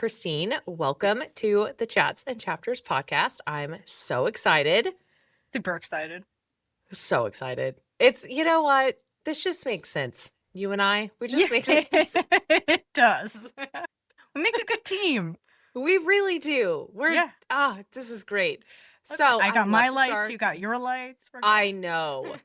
Christine. Welcome to the Chats and Chapters podcast. I'm so excited. Super excited. So excited. It's, you know what? This just makes sense. You and I, we just make sense. It does. We make a good team. We really do. This is great. Okay. So I got I'd my love to lights, start- you got your lights. I know.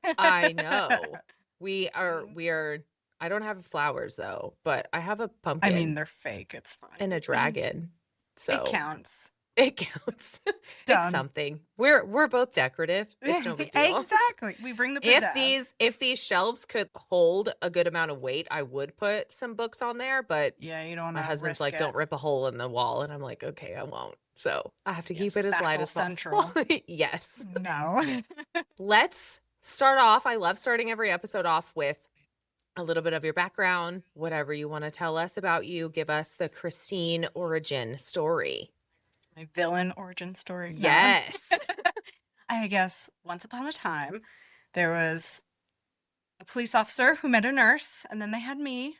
We are, I don't have flowers though, but I have a pumpkin. I mean, they're fake. It's fine. And a dragon. So it counts. It counts. It's something. We're both decorative. It's no big deal. Exactly. We bring the pizzazz. If these shelves could hold a good amount of weight, I would put some books on there, but yeah, you don't. My husband's like, don't rip a hole in the wall, and I'm like, okay, I won't. So I have to keep it as light as possible. Yes. No. Let's start off. I love starting every episode off with a little bit of your background, whatever you want to tell us about you. Give us the Christine origin story. My villain origin story. Yes. I guess once upon a time, there was a police officer who met a nurse, and then they had me.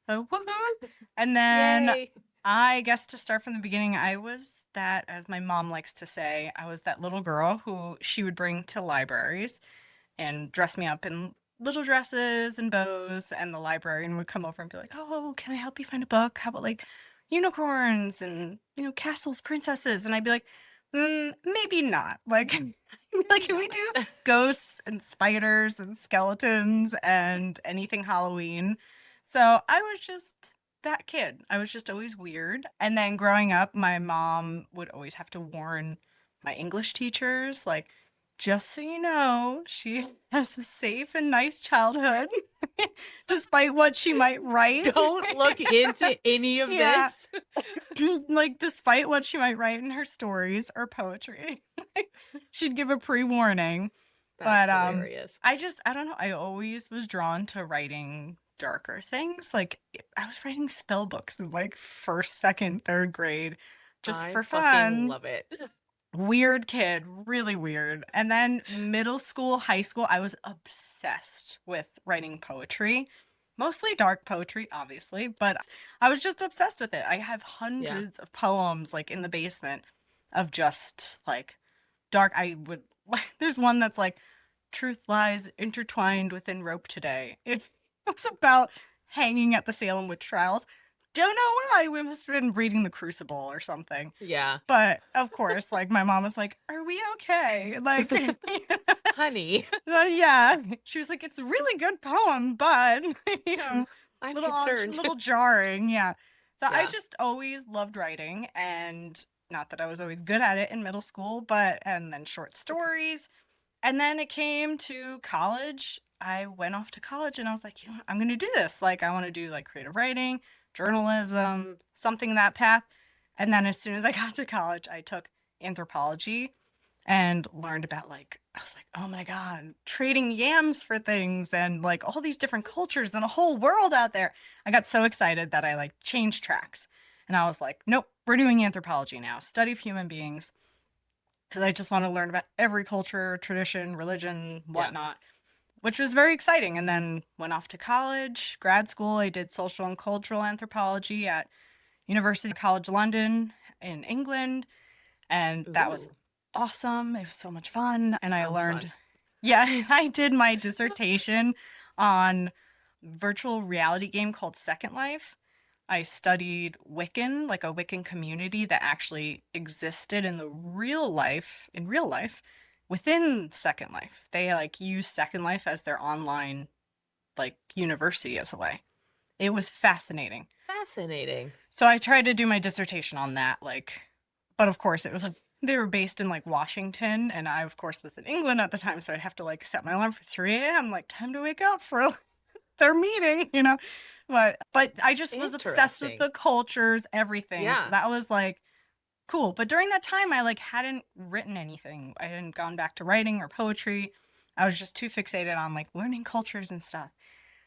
So, woohoo! And then Yay. I guess to start from the beginning, I was that, as my mom likes to say, I was that little girl who she would bring to libraries and dress me up in little dresses and bows, and the librarian would come over and be like, oh, can I help you find a book? How about like unicorns and, castles, princesses? And I'd be like, maybe not. Like, can we do ghosts and spiders and skeletons and anything Halloween? So I was just that kid. I was just always weird. And then growing up, my mom would always have to warn my English teachers, like, just so you know, she has a safe and nice childhood, despite what she might write. Don't look into any of this. Like, despite what she might write in her stories or poetry. She'd give a pre-warning. That's hilarious. I don't know. I always was drawn to writing darker things. Like, I was writing spell books in like first, second, third grade, just for fun. I love it. Weird kid, really weird. And then middle school, high school, I was obsessed with writing poetry. Mostly dark poetry, obviously, but I was just obsessed with it. I have hundreds of poems like in the basement of just like dark. There's one that's like, truth lies intertwined within rope today. It was about hanging at the Salem witch trials. Don't know why. We must have been reading The Crucible or something. Yeah. But of course, like, my mom was like, are we okay? Like, honey. Yeah. She was like, it's a really good poem, but, I'm concerned. A little jarring. Yeah. So I just always loved writing, and not that I was always good at it in middle school, and then short stories. And then it came to college. I went off to college and I was like, I'm going to do this. Like, I want to do like creative writing, journalism, something in that path. And then as soon as I got to college, I took anthropology and learned about I was like, oh my God, trading yams for things and like all these different cultures and a whole world out there. I got so excited that I like changed tracks. And I was like, nope, we're doing anthropology now, study of human beings. Because I just want to learn about every culture, tradition, religion, whatnot. Which was very exciting. And then went off to college, grad school. I did social and cultural anthropology at University College London in England. And that was awesome. It was so much fun. And I learned, I did my dissertation on a virtual reality game called Second Life. I studied Wiccan, like a Wiccan community that actually existed in real life, within Second Life. They like use Second Life as their online like university as a way. It was fascinating. So I tried to do my dissertation on that, but of course it was they were based in like Washington, and I of course was in England at the time, so I'd have to like set my alarm for 3 a.m. like time to wake up for their meeting, But I just was obsessed with the cultures, everything. Yeah. So that was like cool. But during that time, I like hadn't written anything. I hadn't gone back to writing or poetry. I was just too fixated on like learning cultures and stuff.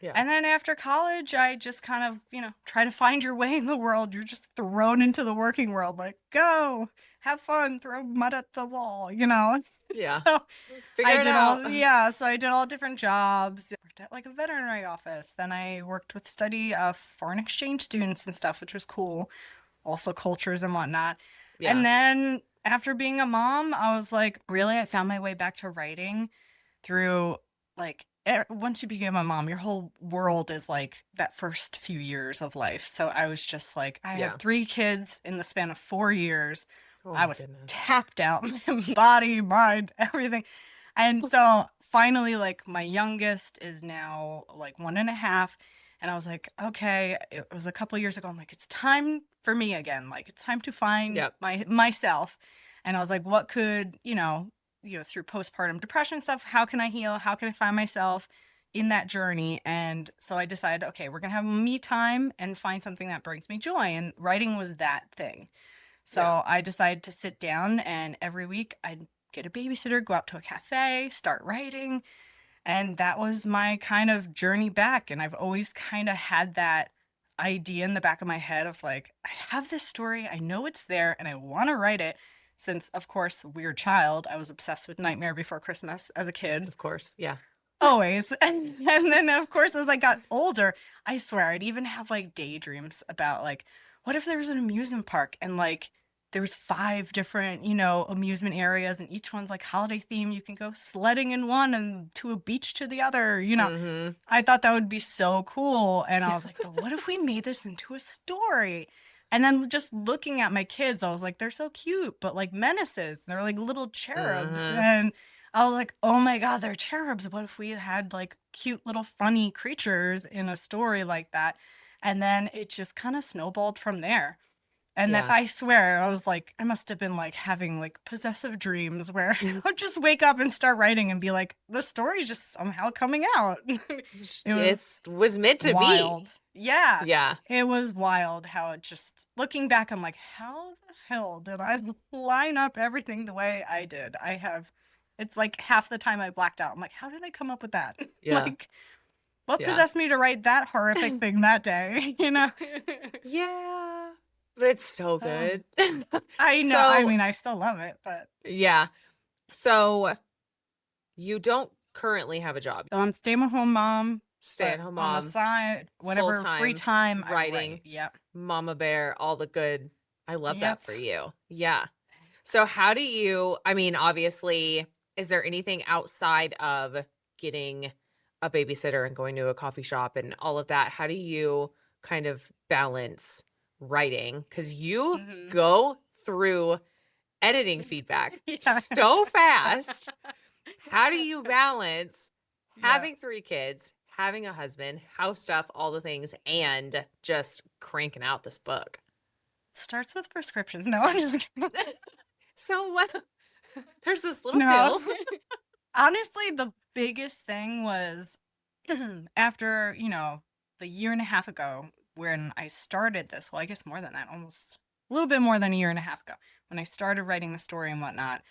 Yeah. And then after college, I just kind of, try to find your way in the world. You're just thrown into the working world, like, go, have fun, throw mud at the wall, Yeah. So Figure it out. So I did all different jobs. I worked at like a veterinary office. Then I worked with study of foreign exchange students and stuff, which was cool. also cultures and whatnot. And Yeah. then after being a mom, I was like, really, I found my way back to writing through like once you become a mom, your whole world is like that first few years of life. So I was just like, I had Yeah. 3 kids in the span of 4 years. Oh I my was goodness. tapped out, body, mind, everything. And so finally, like my youngest is now like 1.5. And I was like, okay, it was a couple years ago. I'm like, it's time for me again. Like it's time to find Yep. myself. And I was like, what could, through postpartum depression stuff, how can I heal? How can I find myself in that journey? And so I decided, okay, we're gonna have me time and find something that brings me joy. And writing was that thing. Yeah. So I decided to sit down and every week I'd get a babysitter, go out to a cafe, start writing. And that was my kind of journey back. And I've always kind of had that idea in the back of my head of like, I have this story, I know it's there, and I want to write it. Since, of course, weird child, I was obsessed with Nightmare Before Christmas as a kid. Of course. Yeah. Always. And then, of course, as I got older, I swear I'd even have like daydreams about like, what if there was an amusement park and like there was 5 different, amusement areas and each one's like holiday theme. You can go sledding in one and to a beach to the other. Mm-hmm. I thought that would be so cool. And I was like, but what if we made this into a story? And then just looking at my kids, I was like, they're so cute, but like menaces. They're like little cherubs. Mm-hmm. And I was like, oh my God, they're cherubs. What if we had like cute little funny creatures in a story like that? And then it just kind of snowballed from there. And then Yeah. I swear, I was like, I must have been like having like possessive dreams where I would just wake up and start writing and be like, the story's just somehow coming out. It It was was meant to be. wild. Yeah, Yeah. it was wild how it just, looking back, I'm like, how the hell did I line up everything the way I did? It's like half the time I blacked out. I'm like, how did I come up with that? Yeah. Like, what Yeah. possessed me to write that horrific thing that day? Yeah. But it's so Oh, good. I know. I So, mean, I still love it, but yeah. So you don't currently have a job. so I'm stay-at-home mom, but Stay-at-home on the mom, side, whatever free full-time time I writing, write. Yep. mama bear, all the good. I love that Yep. for you. Yeah. So how do you, I mean, obviously, is there anything outside of getting a babysitter and going to a coffee shop and all of that? How do you kind of balance writing? Because you Hmm. go through editing feedback Yeah. so fast. How do you balance Yeah. having 3 kids, having a husband, house stuff, all the things, and just cranking out this book? Starts with prescriptions. No, I'm just kidding. So what? There's this little No. pill. Honestly, the biggest thing was after, the year and a half ago when I started this, well, I guess more than that, almost a little bit more than a year and a half ago, when I started writing the story and whatnot,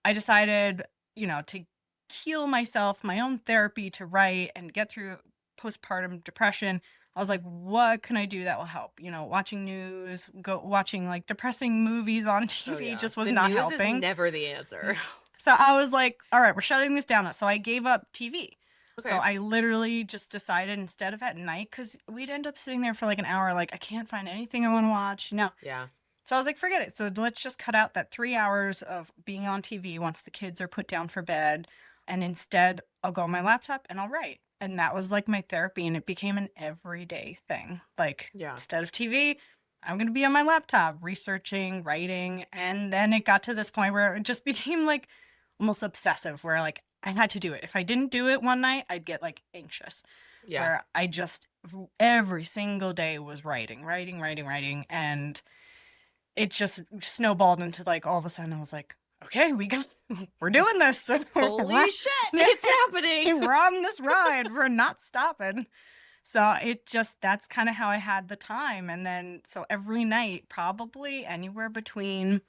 I decided, to heal myself, my own therapy to write and get through postpartum depression. I was like, what can I do that will help? Watching news, go watching like depressing movies on Oh, TV yeah. just was The not news is helping. never the answer. So I was like, all right, we're shutting this down. So I gave up TV. So Okay. I literally just decided instead of at night, because we'd end up sitting there for like an hour, like, I can't find anything I want to watch. No. Yeah. So I was like, forget it. So let's just cut out that 3 hours of being on TV once the kids are put down for bed. And instead, I'll go on my laptop and I'll write. And that was like my therapy. And it became an everyday thing. Like, Yeah. instead of TV, I'm going to be on my laptop researching, writing. And then it got to this point where it just became like almost obsessive, where like I had to do it. If I didn't do it one night, I'd get like anxious, Yeah. where I just every single day was writing, writing, writing, writing. And it just snowballed into like all of a sudden I was like, okay, we're doing this. Holy shit, it's happening. We're on this ride. We're not stopping. So that's kind of how I had the time. And then, so every night, probably anywhere between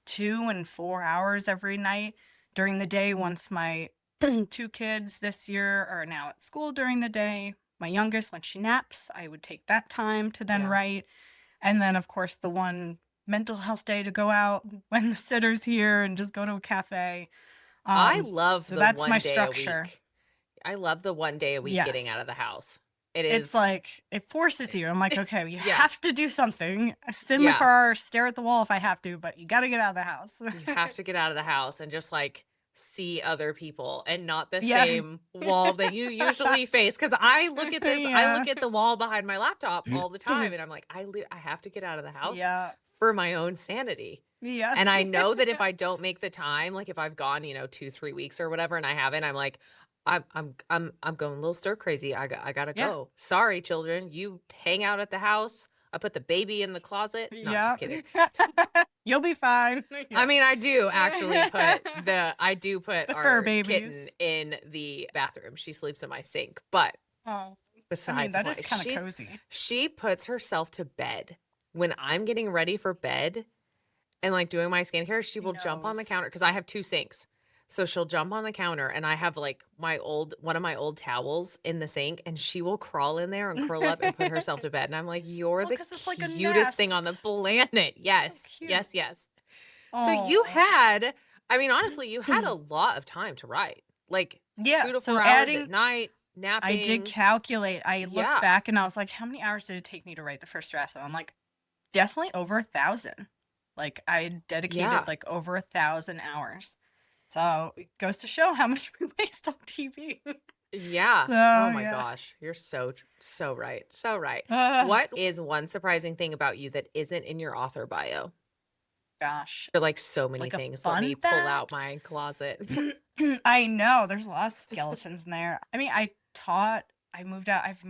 2 and 4 hours every night during the day, once my 2 kids this year are now at school during the day. My youngest, when she naps, I would take that time to then Yeah. write. And then, of course, the one mental health day to go out when the sitter's here and just go to a cafe. I love So the that's my 1 day a structure. week. I love the 1 day a week getting Yes. out of the house. It It's is. like, it forces you. I'm like, okay, you Yeah. have to do something. I sit in the Yeah. car, stare at the wall if I have to, but you got to get out of the house. You have to get out of the house and just, like, see other people and not the Yeah. same wall that you usually face. Because I Yeah. look at the wall behind my laptop all the time, and I'm like, I have to get out of the house Yeah. for my own sanity." Yeah. And I know that if I don't make the time, like, if I've gone, 2, 3 weeks or whatever, and I haven't, I'm like, I'm going a little stir crazy. I gotta Yeah. go. Sorry, children. You hang out at the house. I put the baby in the closet. Not Yeah. just kidding. You'll be fine. I Yeah. mean, I do put The fur our kitten babies. in the bathroom. She sleeps in my sink, but Oh, I mean, besides the that point, is kind of cozy. she puts herself to bed. When I'm getting ready for bed and, like, doing my skincare, she She will jump on the knows. counter because I have 2 sinks. So she'll jump on the counter, and I have, like, one of my old towels in the sink, and she will crawl in there and curl up and put herself to bed, and I'm like, "You're Well, the because it's like a cutest thing on the nest. planet." So Yes. cute. Yes, yes. So you Oh. had I mean, honestly, you had a lot of time to write. Like, Yeah. 2 to 4 So hours at adding, night, I did napping. calculate. I looked Yeah. back and I was like, how many hours did it take me to write the first draft? And I'm like, definitely over 1,000. Like, I dedicated Yeah. like over 1,000 hours. So it goes to show how much we waste on TV. Yeah. So Oh my yeah. gosh. You're so right. So right. Uh, What is one surprising thing about you that isn't in your author bio? Gosh. There are, like, so many Like a things. Let fun me pull out fact? my closet. I know there's a lot of skeletons in there. I mean, I moved out. I've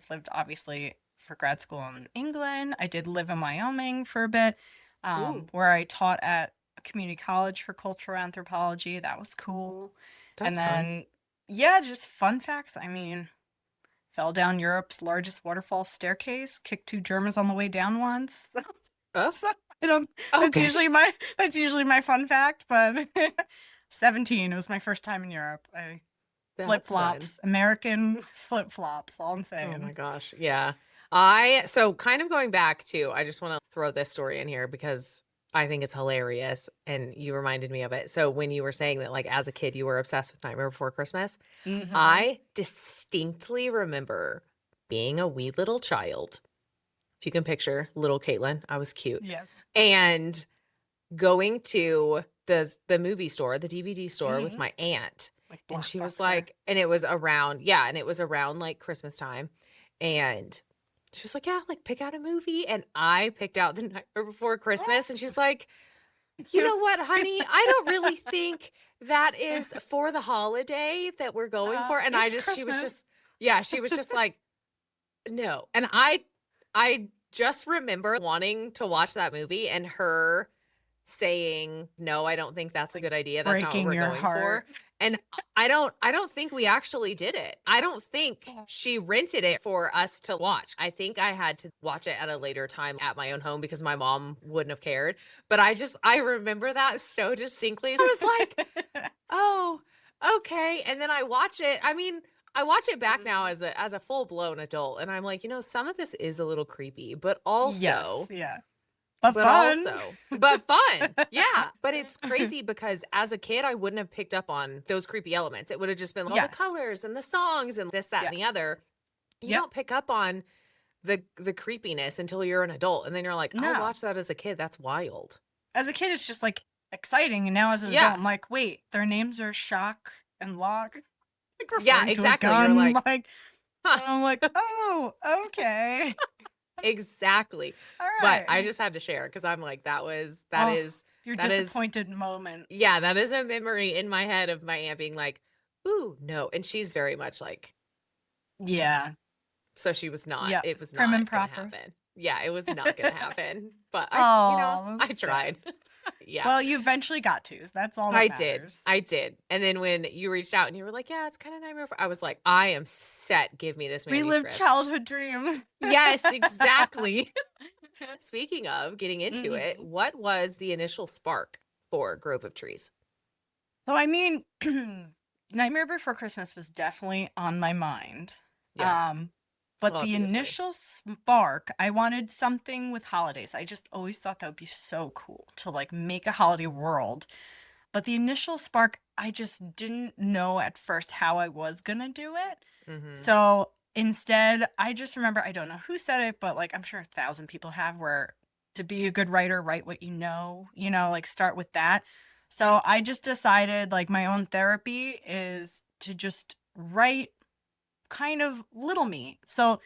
lived obviously for grad school in England. I did live in Wyoming for a bit, Ooh, where I taught at a community college for cultural anthropology. That was cool. And that's fun. then, yeah, just fun facts. I mean, fell down Europe's largest waterfall staircase, kicked two Germans on the way down once. Oh, So I don't. okay. That's usually my fun fact. But 17. It was my first time in Europe. I flip That's fun. flops, American flip flops. All I'm Oh my saying. gosh. Yeah. So kind of going back to, I just want to throw this story in here because I think it's hilarious and you reminded me of it. So when you were saying that, like, as a kid you were obsessed with Nightmare Before Christmas, Hmm. I distinctly remember being a wee little child. If you can picture little Caitlin, I was cute. Yes. And going to the movie store, the DVD store with Hmm. my aunt. Like And she was Blockbuster. like, and it was around, yeah, and it was around like Christmas time. And she was like, yeah, like, pick out a movie. And I picked out The Nightmare Before Christmas. And she's like, you know what, honey? I don't really think that is for the holiday that we're going for. And It's she was Christmas. just, yeah, she was just like, no. And I just remember wanting to watch that movie and her saying, "No, I don't think that's a Like good idea. That's not what breaking we're your going for." heart. And I don't think we actually did it. I don't think Oh. she rented it for us to watch. I think I had to watch it at a later time at my own home because my mom wouldn't have cared. But I remember that so distinctly. I was like, "Oh, okay." And then I watch it. I mean, I watch it back now Mhm. as a full-blown adult, and I'm like, some of this is a little creepy, Yes. Yeah. But but fun. also but fun. Yeah, but it's crazy because as a kid, I wouldn't have picked up on those creepy elements. It would have just been all the Yes. colors and the songs and this, that, Yeah. and the other. You Yep. don't pick up on the creepiness until you're an adult, and then you're like, "I No. watched that as a kid. That's wild." As a kid, it's just like exciting, and now as an adult, Yeah. I'm like, wait, their names are Shock and Lock, like Yeah, referring to a exactly. You're gun, like, like, "Huh." and I'm like, oh, okay, Exactly. all But right. I just had to share because 'cause I'm like, Oh, your that is disappointed moment. yeah, that is a memory in my head of my aunt being like, "Ooh, no." And she's very much like, Yeah. so Yeah. it was Prim not and gonna proper. happen. Yeah, it was not gonna happen. But Oh, I that's tried. sad. Yeah, Well, you eventually got to. That's all that matters. I did. And then when you reached out and you were like, "Yeah, it's kinda Nightmare Before," I was like, "I am set. Give me this Relive manuscript." childhood dream. Yes, exactly. Speaking of getting into it, Mhm. what was the initial spark for Grove of Trees? So I mean, Nightmare Before Christmas was definitely on my mind. Yeah, Um, but the obviously. initial spark, I wanted something with holidays. I just always thought that would be so cool to like make a holiday world. But the initial spark, I just didn't know at first how I was gonna do it. Mhm. So instead, I just remember, I don't know who said it, but like I'm sure 1,000 people have, where to be a good writer, write what you know, like start with that. So I just decided like my own therapy is to just write kind of little me. So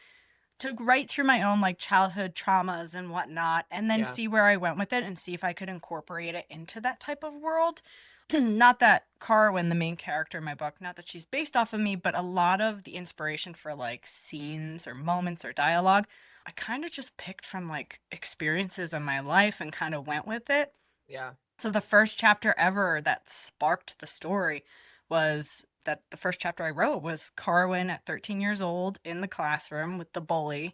to write through my own like childhood traumas and whatnot, and then Yeah. see where I went with it and see if I could incorporate it into that type of world. Not that Carwyn, the main character in my book, not that she's based off of me, but a lot of the inspiration for like scenes or moments or dialogue, I kind of just picked from like experiences in my life and kind of went with it. Yeah. So the first chapter ever that sparked the story was that the first chapter I wrote was Carwyn at 13 years old in the classroom with the bully,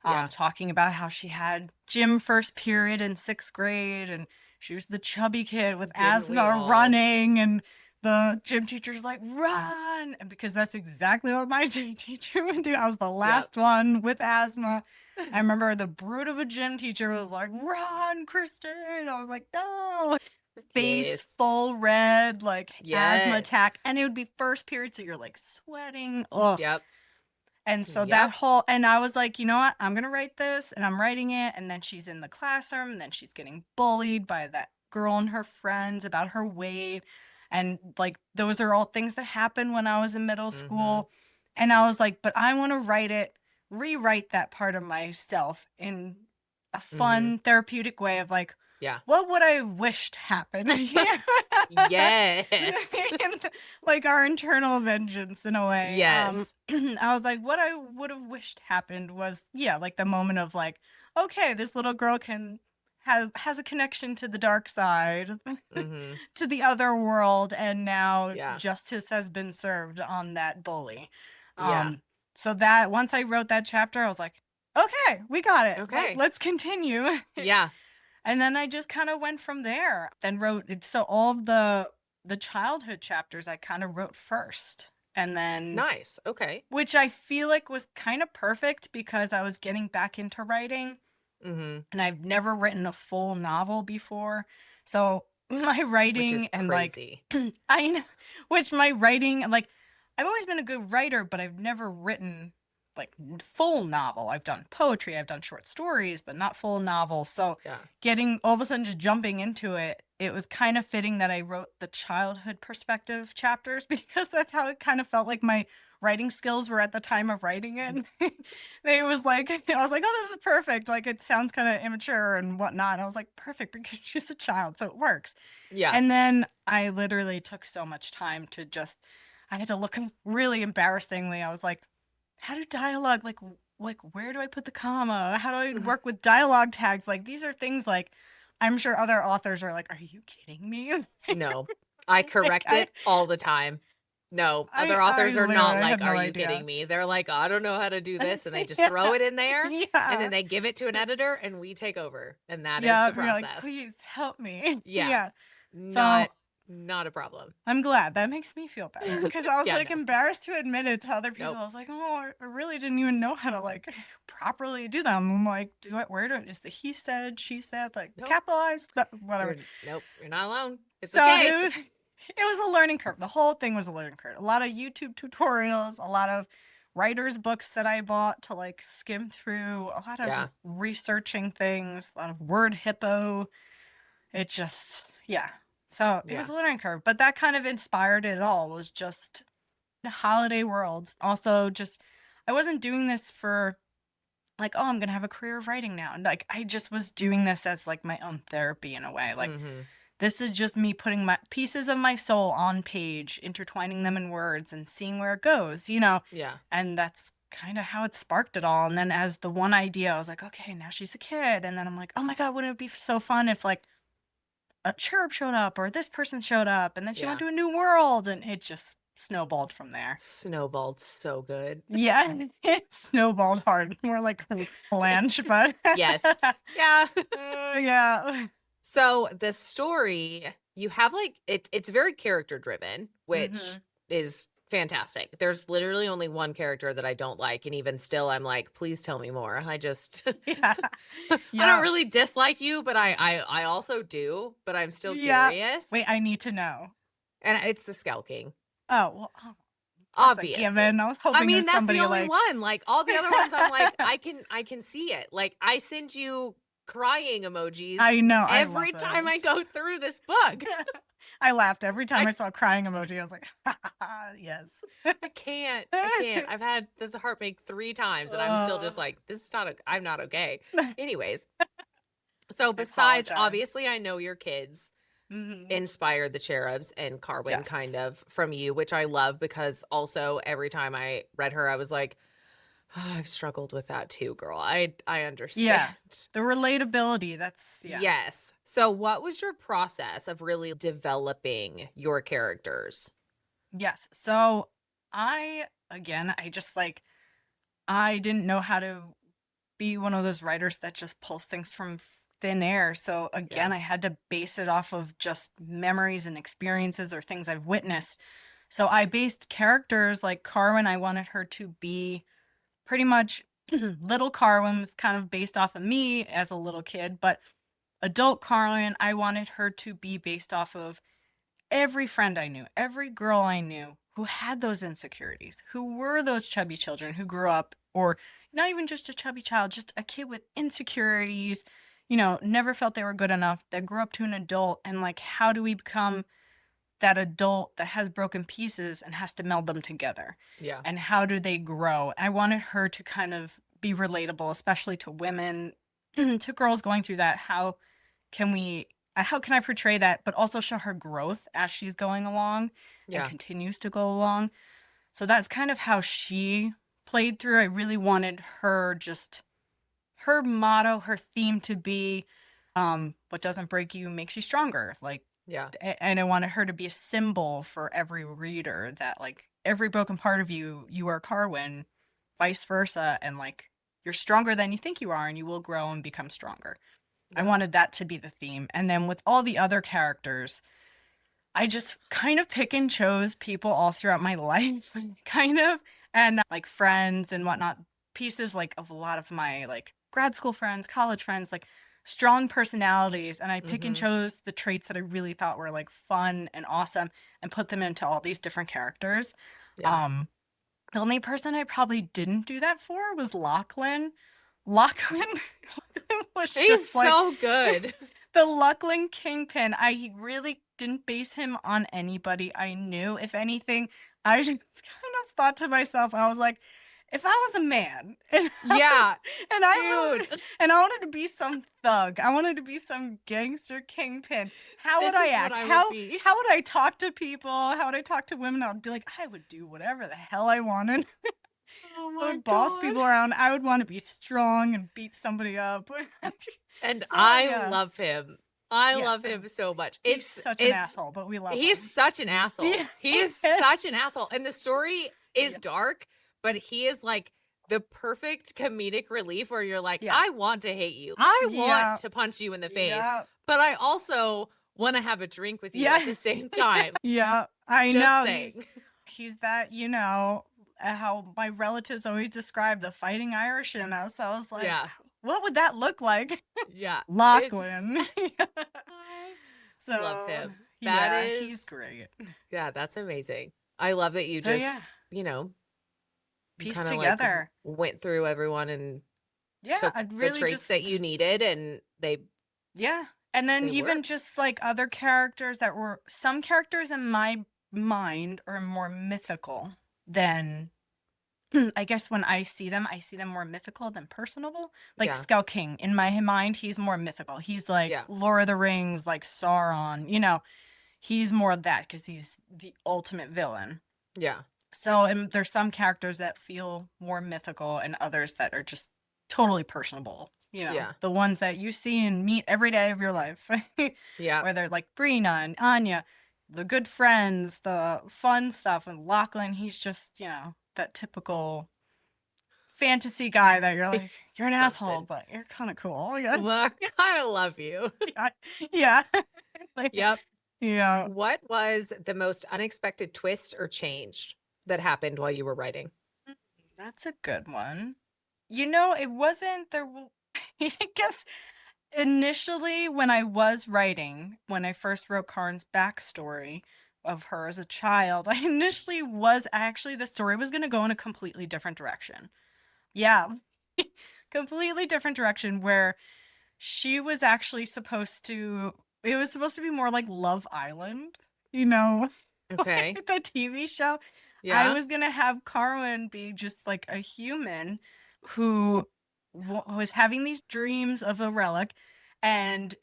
Yeah. talking about how she had gym first period in sixth grade and she was the chubby kid with Didn't we asthma all? running, and the gym teacher's like, run. And because that's exactly what my gym teacher would do. I was the Yep. last one with asthma. I remember the brute of a gym teacher was like, run, Kristen. I was like, no. Face Yes. full red, like asthma Yes. attack. And it would be first period, so you're like sweating. Ugh. Yep. And so that Yep. whole, and I was like, you know what? I'm gonna write this, and I'm writing it. And then she's in the classroom, and then she's getting bullied by that girl and her friends about her weight. And like, those are all things that happened when I was in middle Mhm. school. And I was like, but I want to write it, rewrite that part of myself in a Mhm. fun, therapeutic way of like, Yeah. what would I wished happened? Yes. And, like our internal vengeance in a way. Yes. I was like, what I would have wished happened was, yeah, like the moment of like, okay, this little girl can have has a connection to the dark side, Mhm. to the other world, and now Yeah. justice has been served on that bully. Yeah. Um, so that once I wrote that chapter, I was like, okay, we got it. Like, Okay. let's continue. Yeah. And then I just kind of went from there. Then wrote it, so all of the childhood chapters I kind of wrote first. And then, Nice. Okay. which I feel like was kind of perfect because I was getting back into writing Mhm. and I've never written a full novel before. So my Which is writing and like crazy. I know, which my writing, like I've always been a good writer, but I've never written like full novel. I've done poetry, I've done short stories, but not full novels. So Yeah. getting all of a sudden just jumping into it, it was kind of fitting that I wrote the childhood perspective chapters because that's how it kind of felt like my writing skills were at the time of writing it. They was like, I was like, oh, this is perfect. Like it sounds kind of immature and whatnot. I was like, perfect because she's a child, so it works. Yeah. And then I literally took so much time to just, I had to look really embarrassingly. I was like, how do dialogue, like where do I put the comma? How do I Mhm. work with dialogue tags? Like these are things like I'm sure other authors are like, are you kidding me? No. I Like correct it all the time. No, other I authors are not literally like, had no "Are you idea. kidding me?" They're like, "I don't know how to do this," and they just throw Yeah. it in there, and then Yeah. they give it to an editor, and we take over, and that is Yeah. the You're like, process. please help me. Yeah. Yeah. So Not not a problem. I'm glad. That makes me feel better because I was Yeah, like no. embarrassed to admit it to other people. Nope. I was like, oh, I really didn't even know how to like properly do them. I'm like, do it? Where do it? Is the he said, she said, like Nope. capitalized? Whatever. You're not alone. It's So okay. it was a learning curve. The whole thing was a learning curve. A lot of YouTube tutorials, a lot of writers' books that I bought to like skim through, a lot of Yeah. researching things, a lot of word hippo. It just, yeah. So it was Yeah. a learning curve, but that kind of inspired it all was just the holiday worlds. Also, just, I wasn't doing this for like, oh, I'm going to have a career of writing now. And like, I just was doing this as like my own therapy in a way. Like, Mhm. this is just me putting my pieces of my soul on page, intertwining them in words and seeing where it goes, you know? Yeah. And that's kind of how it sparked it all. And then as the one idea, I was like, okay, now she's a kid. And then I'm like, oh my God, wouldn't it be so fun if like a cherub showed up or this person showed up and then she went Yeah. to a new world and it just snowballed from there. Snowballed so good. Yeah, it snowballed hard. More like avalanche, but Yes. Yeah. yeah. So the story, you have like it's very character driven, which Hmm. is fantastic. There's literally only one character that I don't like, and even still I'm like, please tell me more. I just Yeah. I don't Yeah. really dislike you, but I also do, but I'm still Yeah. curious. Wait, I need to know. And it's the Skull King. Oh, well, oh. That's a Obviously. given. I was I hoping it mean, was that's the somebody only like one, like, all the other ones, I'm like, I can see it. Like, I send you crying emojis I know, I love every time I those. go through this book. I laughed every time I I saw a crying emoji. I was like, yes. I can't. I can't. I've had the heartbreak 3 times, and I'm still just Oh, like, "This is not o I'm not okay." Anyways, so I besides apologize. obviously, I know your kids Mhm. inspired the Cherubs and Carwin Yes. kind of from you, which I love because also every time I read her, I was like, "Oh, I've struggled with that too, girl. I understand." Yeah. The relatability, that's yeah. Yes. So what was your process of really developing your characters? Yes. So I again, I just like I didn't know how to be one of those writers that just pulls things from thin air. So Yeah. again, I had to base it off of just memories and experiences or things I've witnessed. So I based characters like Carwin, I wanted her to be pretty much little Carwin was kind of based off of me as a little kid, but adult Carwin, I wanted her to be based off of every friend I knew, every girl I knew who had those insecurities, who were those chubby children who grew up, or not even just a chubby child, just a kid with insecurities, never felt they were good enough, that grew up to an adult. And like, how do we become that adult that has broken pieces and has to meld them together? Yeah. And how do they grow? I wanted her to kind of be relatable, especially to women, to girls going through that. Can we how can I portray that, but also show her growth as she's going along and Yeah. continues to go along? So that's kind of how she played through. I really wanted her motto, her theme to be, what doesn't break you makes you stronger. Like, Yeah. and I wanted her to be a symbol for every reader that, like, every broken part of you, you are Carwin, vice versa. And like, you're stronger than you think you are, and you will grow and become stronger. I Yeah. wanted that to be the theme. And then with all the other characters, I just kind of pick and chose people all throughout my life, kind of, and like friends and whatnot, pieces like of a lot of my like grad school friends, college friends, like strong personalities. And I pick and Mhm. chose the traits that I really thought were like fun and awesome and put them into all these different characters. Yeah. Um, the only person I probably didn't do that for was Lachlan. Lachlan, Lachlan was He's just like so good. the Lachlan Kingpin. I really didn't base him on anybody I knew. If anything, I just kind of thought to myself, I was like, if I was a man and Yeah. I Dude, wanted to be some thug, I wanted to be some gangster kingpin, how would this I is what act? I would How be. how would I talk to people? How would I talk to women? I would be like, I would do whatever the hell I wanted. Oh I my would boss god. people around. I would want to be strong and beat somebody up. And So I yeah. love him. I Yeah. love him so much. He's It's such an it's asshole, but we love he's him. such an asshole. Yeah. He is such an asshole. And the story is Yeah. dark, but he is like the perfect comedic relief where you're like, Yeah. I want to hate you. I want Yeah. to punch you in the face, Yeah. but I also want to have a drink with you at Yeah. the same time. Yeah. I Just know. saying. He's that, how my relatives always describe the fighting Irish in us. I was like, Yeah. what would that look like? Yeah. It's just Lachlan. I love So him. That yeah, he's is great. yeah, that's amazing. I love that you So just, yeah, you know, you piece kinda, like, together. went through everyone and Yeah, took I'd the really traits that you just needed, and yeah. And then they even worked. just like other characters that were some characters in my mind are more mythical than I guess when I see them more mythical than personable. Like Yeah, Skull King, in my mind, he's more mythical. He's like yeah, Lord of the Rings, like Sauron, he's more of that because he's the ultimate villain. yeah, So, and there's some characters that feel more mythical and others that are just totally personable. yeah, The ones that you see and meet every day of your life, yeah. where they're like Brina and Anya, the good friends, the fun stuff. And Lachlan, he's just, that typical fantasy guy that you're like, you're an asshole, Something. but you're kind of cool. Yeah. Well, I kinda love you. Yeah. Yeah. Like, Yep. yeah. What was the most unexpected twist or change that happened while you were writing? That's a good one. It wasn't there. I guess initially when I was writing, when I first wrote Karn's backstory, of her as a child, I initially was actually the story was gonna go in a completely different direction. Yeah. Completely different direction where she was actually supposed to it was supposed to be more like Love Island, you know, like Okay. the TV show. I Yeah. was gonna have Carwin be just like a human who was having these dreams of a relic, and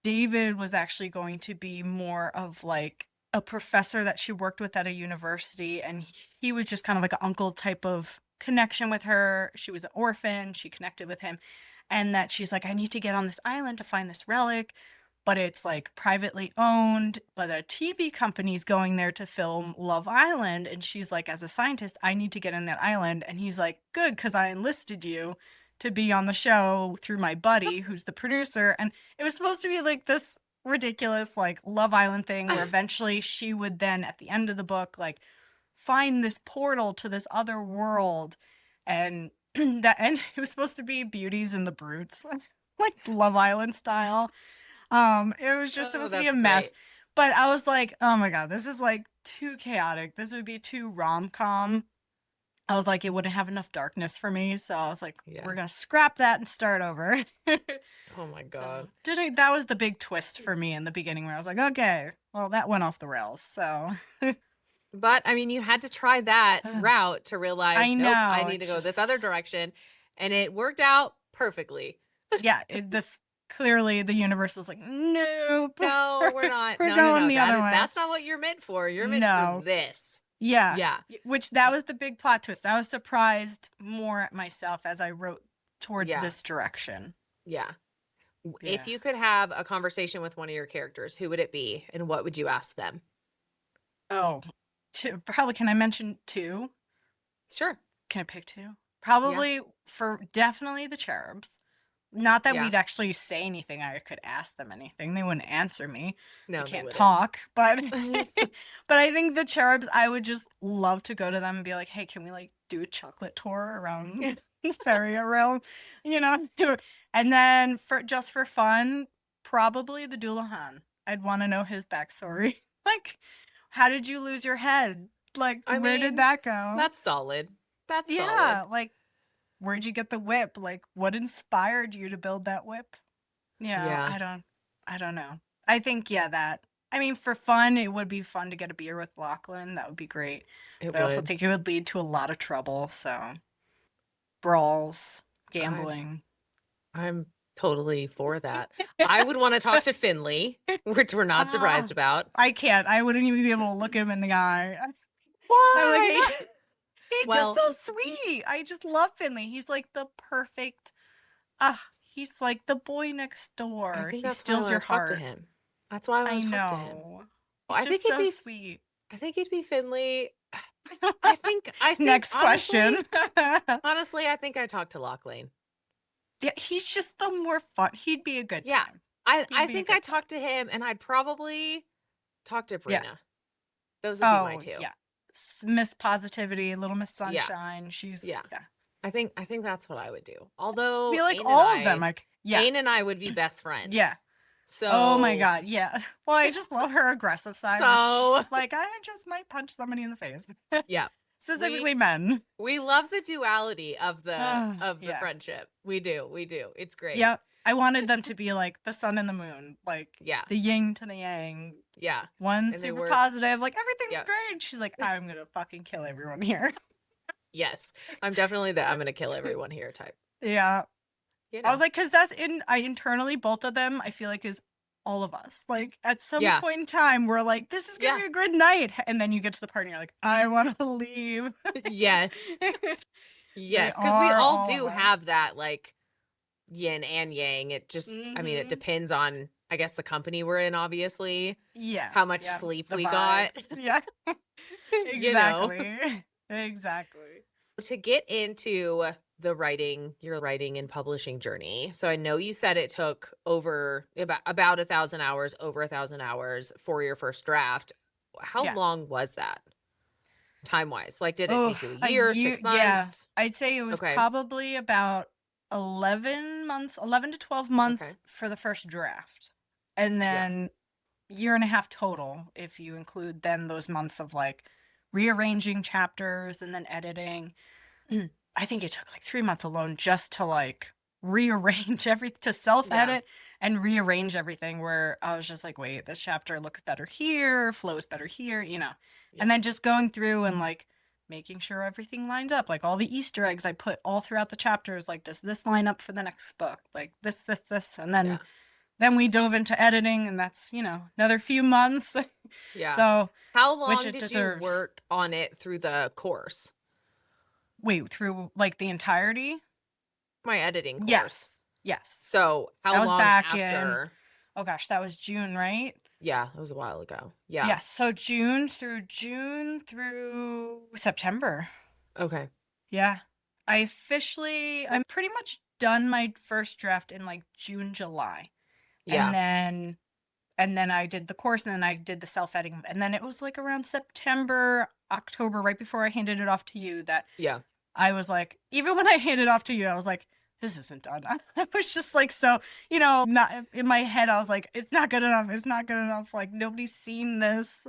David was actually going to be more of like a professor that she worked with at a university, and he was just kind of like an uncle type of connection with her. She was an orphan, she connected with him, and that she's like, I need to get on this island to find this relic, but it's like privately owned, but a TV company's going there to film Love Island. And she's like, as a scientist, I need to get in that island. And he's like, good, because I enlisted you to be on the show through my buddy who's the producer. And it was supposed to be like this ridiculous like Love Island thing where eventually she would then at the end of the book like find this portal to this other world, and and it was supposed to be Beauties and the Brutes like Love Island style. It was just Oh, supposed to be a that's mess, great. but I was like, oh my god, this is like too chaotic, this would be too rom-com. I was like, it wouldn't have enough darkness for me, so I was like, Yeah. we're gonna scrap that and start over. Oh my So God. that was the big twist for me in the beginning where I was like, okay, well that went off the rails. So But I mean, you had to try that route to realize, I nope, I know, need to it's go this just other direction. And it worked out perfectly. yeah, this clearly the universe was like, nope, No, we're not. we're No, no, going no. the other way. That's not what you're meant for. You're meant for No, this. yeah, Yeah. which that was the big plot twist. I was surprised more at myself as I wrote towards Yeah. this direction. Yeah. Yeah. If you could have a conversation with one of your characters, who would it be and what would you ask them? Oh, two, probably. Can I mention two? Sure. Can I pick two? Yeah. Probably for definitely the cherubs. Not that Yeah. we'd actually say anything, I could ask them anything, they wouldn't answer me. They No, they can't wouldn't. talk, but but I think the cherubs, I would just love to go to them and be like, "Hey, can we, like, do a chocolate tour around the fairy realm?" You know? And then for fun, probably the Dullahan. I'd wanna know his backstory. Like, how did you lose your head? Like, I where did mean, that go? that's solid. That's solid. Yeah, like, where'd you get the whip? Like, what inspired you to build that whip? Yeah, Yeah, I don't know. I think, yeah, that. I mean, for fun, it would be fun to get a beer with Lachlan. That would be great. it But I also would. think it would lead to a lot of trouble. So, brawls, I'm gambling. I'm totally for that. I would wanna talk to Finley, which we're not Ah, surprised about. I can't. I wouldn't even be able to look him in the eye. I'm like, Why? he's just Well, so sweet. I just love Finley. He's like the perfect. Ah, he's like the boy next I door. think He that's why I steals your wanna talk to heart. him. That's why I I wanna talk to him. know. Oh, He's just so sweet. I think he'd be Finley. I think Next question. honestly, I think I talked to Lachlan. Yeah, he's just the more fun. He'd be a good Yeah. time. I He'd be a think I good time. talked to him, and I'd probably talk to Yeah. Brina. Those would be my Oh, 2. yeah. Miss Positivity, Little Miss Yeah, Sunshine. She's yeah. yeah. I think that's what I would do. I Although feel like all of them. Like yeah, Ain and I would be best friends. yeah. Oh my So god, yeah. Well, I just love her aggressive side where she's so just like, I just might punch somebody in the face. yeah. We Specifically men. we love the duality of the Yeah. friendship. We do. We do. It's great. Yep. I wanted them to be like the sun and the moon, like Yeah. the yin to the yang. Yeah. One And they super were positive, like everything's yeah. great. She's like, I'm gonna fucking kill everyone here. Yes. I'm definitely the I'm gonna kill everyone here type. Yeah. You I was know. like, because that's I internally, both of them, I feel like is all of us. Like at some Yeah. point in time, we're like, this is gonna Yeah. be a good night. And then you get to the party and you're like, I want to leave. Yes. They Yes. Because we are all all of do us. have that like yin and yang. It just I mean, it Hmm. depends on I guess the company we're in, obviously, Yeah. how much Yeah. sleep The we got. vibes. Yeah. You know. Exactly. Exactly. To get into your writing and publishing journey. So I know you said it took over about 1,000 hours, over 1,000 hours for your first draft. How Yeah. long was that time wise? Like, did it Oh, take you a a year, year. six Yeah. months? I'd say it was Okay. probably about 11 months, 11 to 12 Okay. months for the first draft. And Yeah. then year and a half total if you include then those months of like rearranging chapters and then editing. I think it took like 3 months alone just to like rearrange to self Yeah. edit and rearrange everything. Where I was just like, wait, this chapter looks better here, flows better here, and Yeah. then just going through and like making sure everything lines up, like all the Easter eggs I put all throughout the chapters. Like, does this line up for the next book? Like this, and then Yeah. we dove into editing, and that's another few months. Yeah. So, How which long it did you deserves. work on it through the course? Wait, through like the entirety? My editing course. Yes. Yes. So, how That was long back in, after? oh gosh, that was June, right? Yeah, it was a while ago. Yeah. Yes. So June through September. Okay. Yeah. I'm pretty much done my first draft in like June, July. And Yeah. then I did the course, and then I did the self-editing. And then it was like around September, October, right before I handed it off to you, that Yeah. I was like, even when I handed it off to you, I was like, this isn't done. I was just like, so, not in my head, I was like, it's not good enough. It's not good enough. Like, nobody's seen this.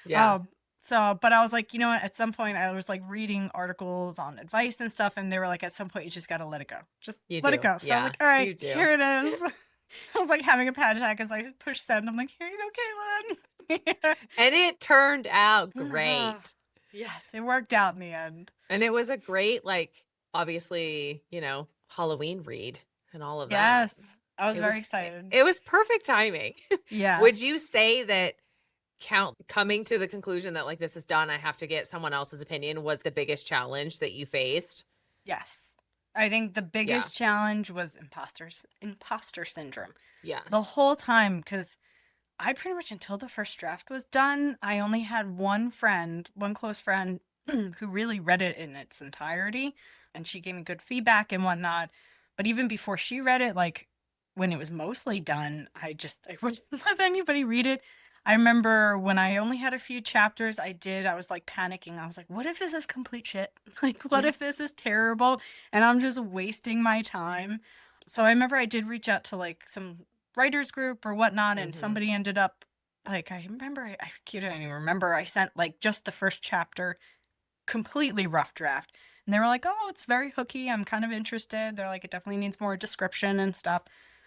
Yeah. Um, so, but I was like, you know what? At some point, I was like reading articles on advice and stuff, and they were like, at some point, you just got to let it go. Just You let it do. go. So I was Yeah, like, all right, you do. here it is. I was like having a panic attack as I pushed send. I'm like, here you go, Caitlin. And it turned out Ah, great. yes, it worked out in the end. And it was a great, like, obviously, Halloween read and all of that. Yes, I was It very was excited. it was perfect timing. Yeah. Would you say that coming to the conclusion that, like, this is done, I have to get someone else's opinion was the biggest challenge that you faced? Yes. I think the Yeah. biggest challenge was imposter syndrome. Yeah. The whole time, because I pretty much, until the first draft was done, I only had one close friend, who really read it in its entirety, and she gave me good feedback and whatnot. But even before she read it, like when it was mostly done, I wouldn't let anybody read it. I remember when I only had a few chapters, I was like panicking. I was like, what if this is complete shit? Like, what if this is terrible and I'm just wasting my time? So I remember I did reach out to like some writers group or whatnot, and Mhm. somebody ended up, like, I remember, I can't even remember, I sent like just the first chapter, completely rough draft, and they were like, oh, it's very hooky, I'm kind of interested. They're like, it definitely needs more description and stuff.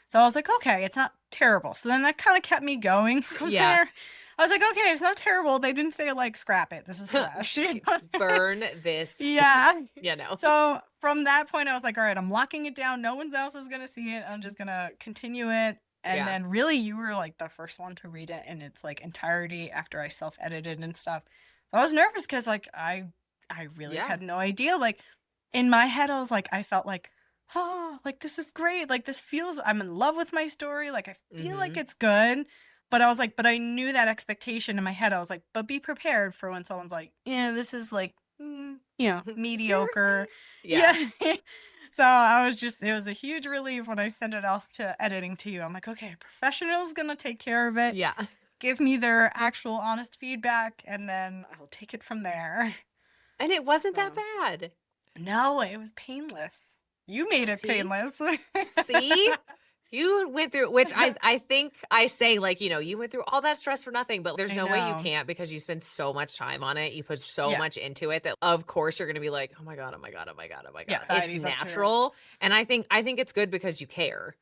So I was like, okay, it's not terrible. So then that kind of kept me going from Yeah. there. I was like, okay, it's not terrible. They didn't say like scrap it, this is trash. Burn this, Yeah. you know. So from that point, I was like, all right, I'm locking it down. No one else is going to see it. I'm just going to continue it. And Yeah. then really, you were like the first one to read it in its like entirety after I self edited and stuff. So I was nervous because like I really Yeah. had no idea. Like in my head, I was like, I felt like, oh, like this is great. Like I'm in love with my story. Like I feel like Mhm. it's good. But I was like, but I knew that expectation in my head. I was like, but be prepared for when someone's like, yeah, this is like, You're mediocre. Yeah. Yeah. So it was a huge relief when I sent it off to editing to you. I'm like, okay, a professional's gonna take care of it, Yeah. give me their actual honest feedback, and then I'll take it from there. And it wasn't that So, bad. no, it was painless. You made it See? painless. See? You went through, which I think I say, like, you went through all that stress for nothing, but there's I no way you know. can't because you spend so much time on it. You put so Yeah. much into it that of course you're gonna be like, oh my God, oh my God, oh my God, oh my Yeah, God. that It's is up to it. natural. And I think it's good because you care,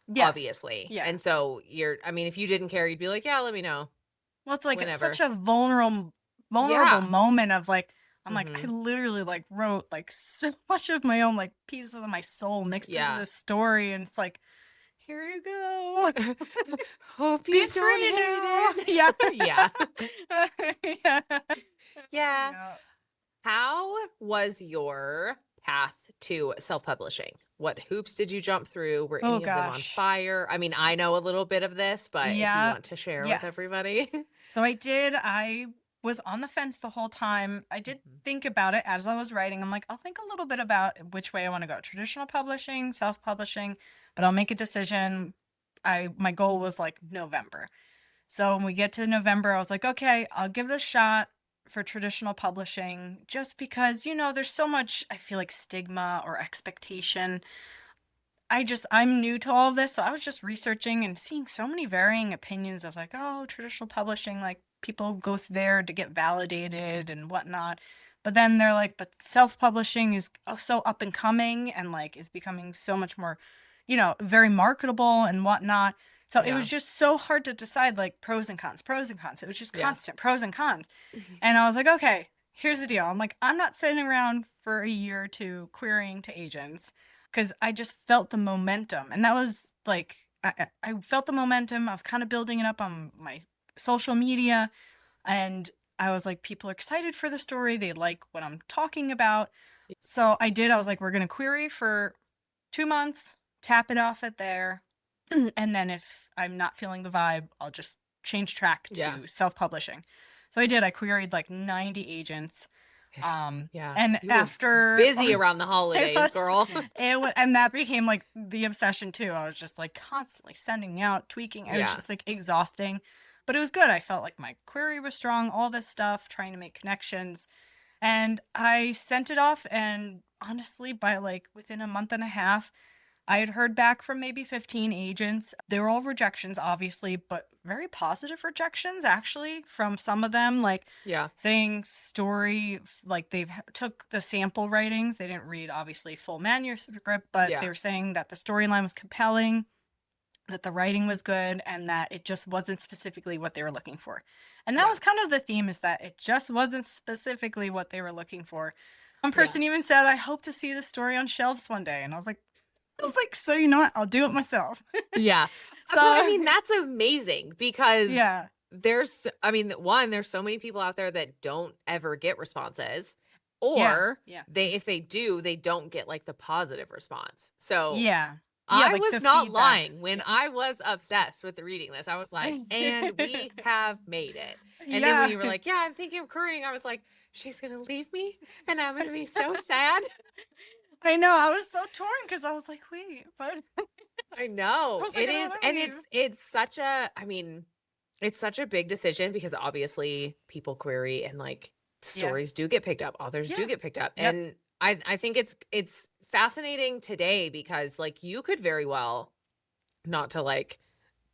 Yes. obviously. Yeah. And so I mean, if you didn't care, you'd be like, yeah, let me know Well, it's like such whenever. a vulnerable Yeah. moment of like, I'm like, I Hmm. literally like wrote like so much of my own like pieces of my soul mixed into Yeah. this story, and it's like, here you go. Hope Be you don't free hate now. it. Yeah. Yeah. Yeah. Yeah. Yeah. How was your path to self-publishing? What hoops did you jump through? Were Oh any of them on gosh. fire? I mean, I know a little bit of this, but if you Yeah. want to share with Yes. everybody. So I was on the fence the whole time. I did Mhm. think about it as I was writing. I'm like, I'll think a little bit about which way I want to go. Traditional publishing, self-publishing, but I'll make a decision. My goal was like November. So when we get to November, I was like, okay, I'll give it a shot for traditional publishing, just because, there's so much, I feel like, stigma or expectation I'm new to all of this, so I was just researching and seeing so many varying opinions of like, oh, traditional publishing, like people go there to get validated and whatnot. But then they're like, but self-publishing is so up and coming and like is becoming so much more, very marketable and whatnot. So it Yeah. was just so hard to decide like pros and cons, pros and cons. It was just Yeah. constant pros and cons. And I was like, okay, here's the deal. I'm like, I'm not sitting around for a year or two querying to agents because I just felt the momentum. And that was like, I felt the momentum. I was kind of building it up on my social media. And I was like, people are excited for the story. They like what I'm talking about. So I did. I was like, we're going to query for 2 months, tap it off at there. And then if I'm not feeling the vibe, I'll just change track Yeah. to self publishing. So I did. I queried like 90 agents. Yeah. And You were after busy around the it holidays, was, girl. and that became like the obsession too. I was just like constantly sending out, tweaking. It was Yeah. just like exhausting, but it was good. I felt like my query was strong, all this stuff, trying to make connections. And I sent it off. And honestly, by like within a month and a half, I had heard back from maybe 15 agents. They were all rejections, obviously, but very positive rejections, actually, from some of them, like Yeah. saying like they've took the sample writings. They didn't read, obviously, full manuscript, but they Yeah. were saying that the storyline was compelling, that the writing was good, and that it just wasn't specifically what they were looking for. And that Yeah. was kind of the theme, is that it just wasn't specifically what they were looking for. One Yeah. person even said, I hope to see the story on shelves one day. And I was like, so you know what? I'll do it myself. Yeah. But I So mean, that's amazing because yeah, I mean, one, there's so many people out there that don't ever get responses, yeah, or yeah, if they do, they don't get like the positive response. So yeah, yeah, I like was the not feedback. lying when Yeah. I was obsessed with reading this. I was like, and we have made it. And then when Yeah. you were like, yeah, I'm thinking of currying, I was like, she's going to leave me and I'm going to be so sad. I know. I was so torn because I was like, wait, but I I know. was like, It I don't is, want to and leave. it's such a I mean, it's such a big decision because obviously people query and like Yeah. stories do get picked up, authors do Yeah. get picked up. Yep. And I think it's fascinating today because like you could very well, not to like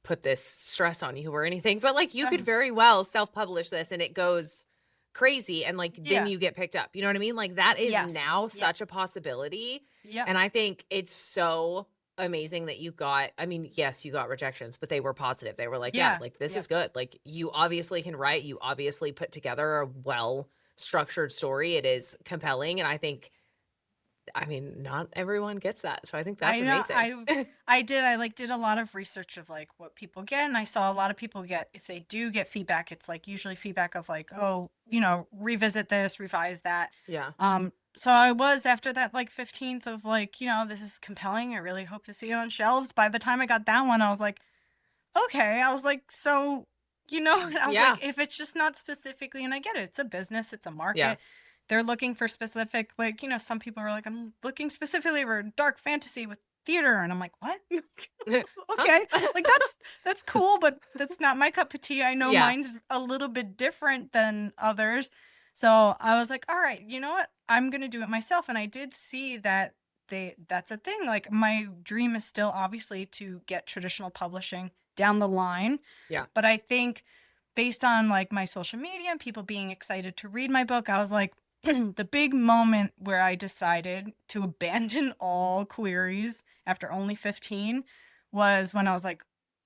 put this stress on you or anything, but like you could very well self-publish this and it goes crazy and like then Yeah. you get picked up. You know what I mean? Like that is Yes. now Yep. such a possibility. Yep. And I think it's so amazing that you got, I mean, yes, you got rejections, but they were positive. They were like, yeah, Yeah. like this is Yep. good. Like you obviously can write, you obviously put together a well structured story. It is compelling. And I mean, not everyone gets that. So I think that's I know. amazing. I did a lot of research of like what people get, and I saw a lot of people get, if they do get feedback, it's like usually feedback of like, oh, revisit this, revise that. Yeah. So I was, after that like 15th of like, this is compelling. I really hope to see it on shelves. By the time I got that one, I was like, okay. I was like, so, I was Yeah. like, if it's just not specifically, and I get it, it's a business, it's a Yeah. market. They're looking for specific, like, some people are like, I'm looking specifically for dark fantasy with theater. And I'm like, what? Huh? Okay. Like that's cool, but that's not my cup of tea. I know Yeah. mine's a little bit different than others. So I was like, all right, you know what? I'm gonna do it myself. And I did see that that's a thing. Like my dream is still obviously to get traditional publishing down the line. Yeah. But I think based on like my social media and people being excited to read my book, I was like, the big moment where I decided to abandon all queries after only 15 was when I was like,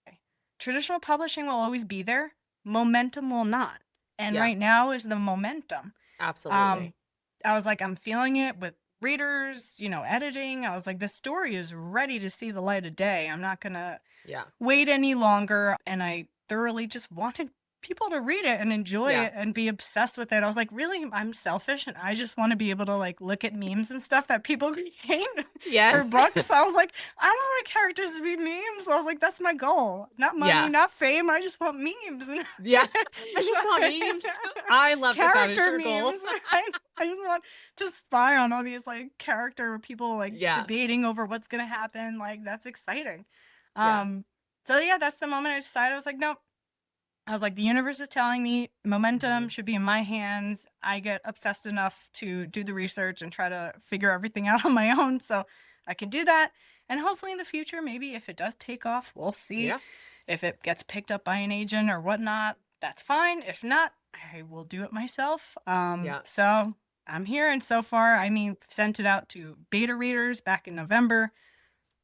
okay, traditional publishing will always be there, momentum will not. And Yeah. right now is the momentum. Um, Absolutely. I was like, I'm feeling it with readers, editing. I was like, this story is ready to see the light of day. I'm not gonna Yeah. wait any longer. And I thoroughly just wanted people to read it and enjoy Yeah. it and be obsessed with it. I was like, really, I'm selfish and I just want to be able to like look at memes and stuff that people create for Yes. books. I was like, I don't want my characters to be memes. I was like, that's my goal. Not money, Yeah. not fame. I just want memes. Yeah. I just want memes. I love that that is Character your goal. memes. I just want to spy on all these like character people like Yeah. debating over what's gonna happen. Like that's exciting. Yeah. Um, so yeah, that's the moment I decided. I was like, nope. I was like, the universe is telling me momentum Mhm. should be in my hands. I get obsessed enough to do the research and try to figure everything out on my own. So I can do that. And hopefully in the future, maybe if it does take off, we'll see Yeah. if it gets picked up by an agent or whatnot. That's fine. If not, I will do it myself. Yeah. So I'm here, and so far, I mean, sent it out to beta readers back in November,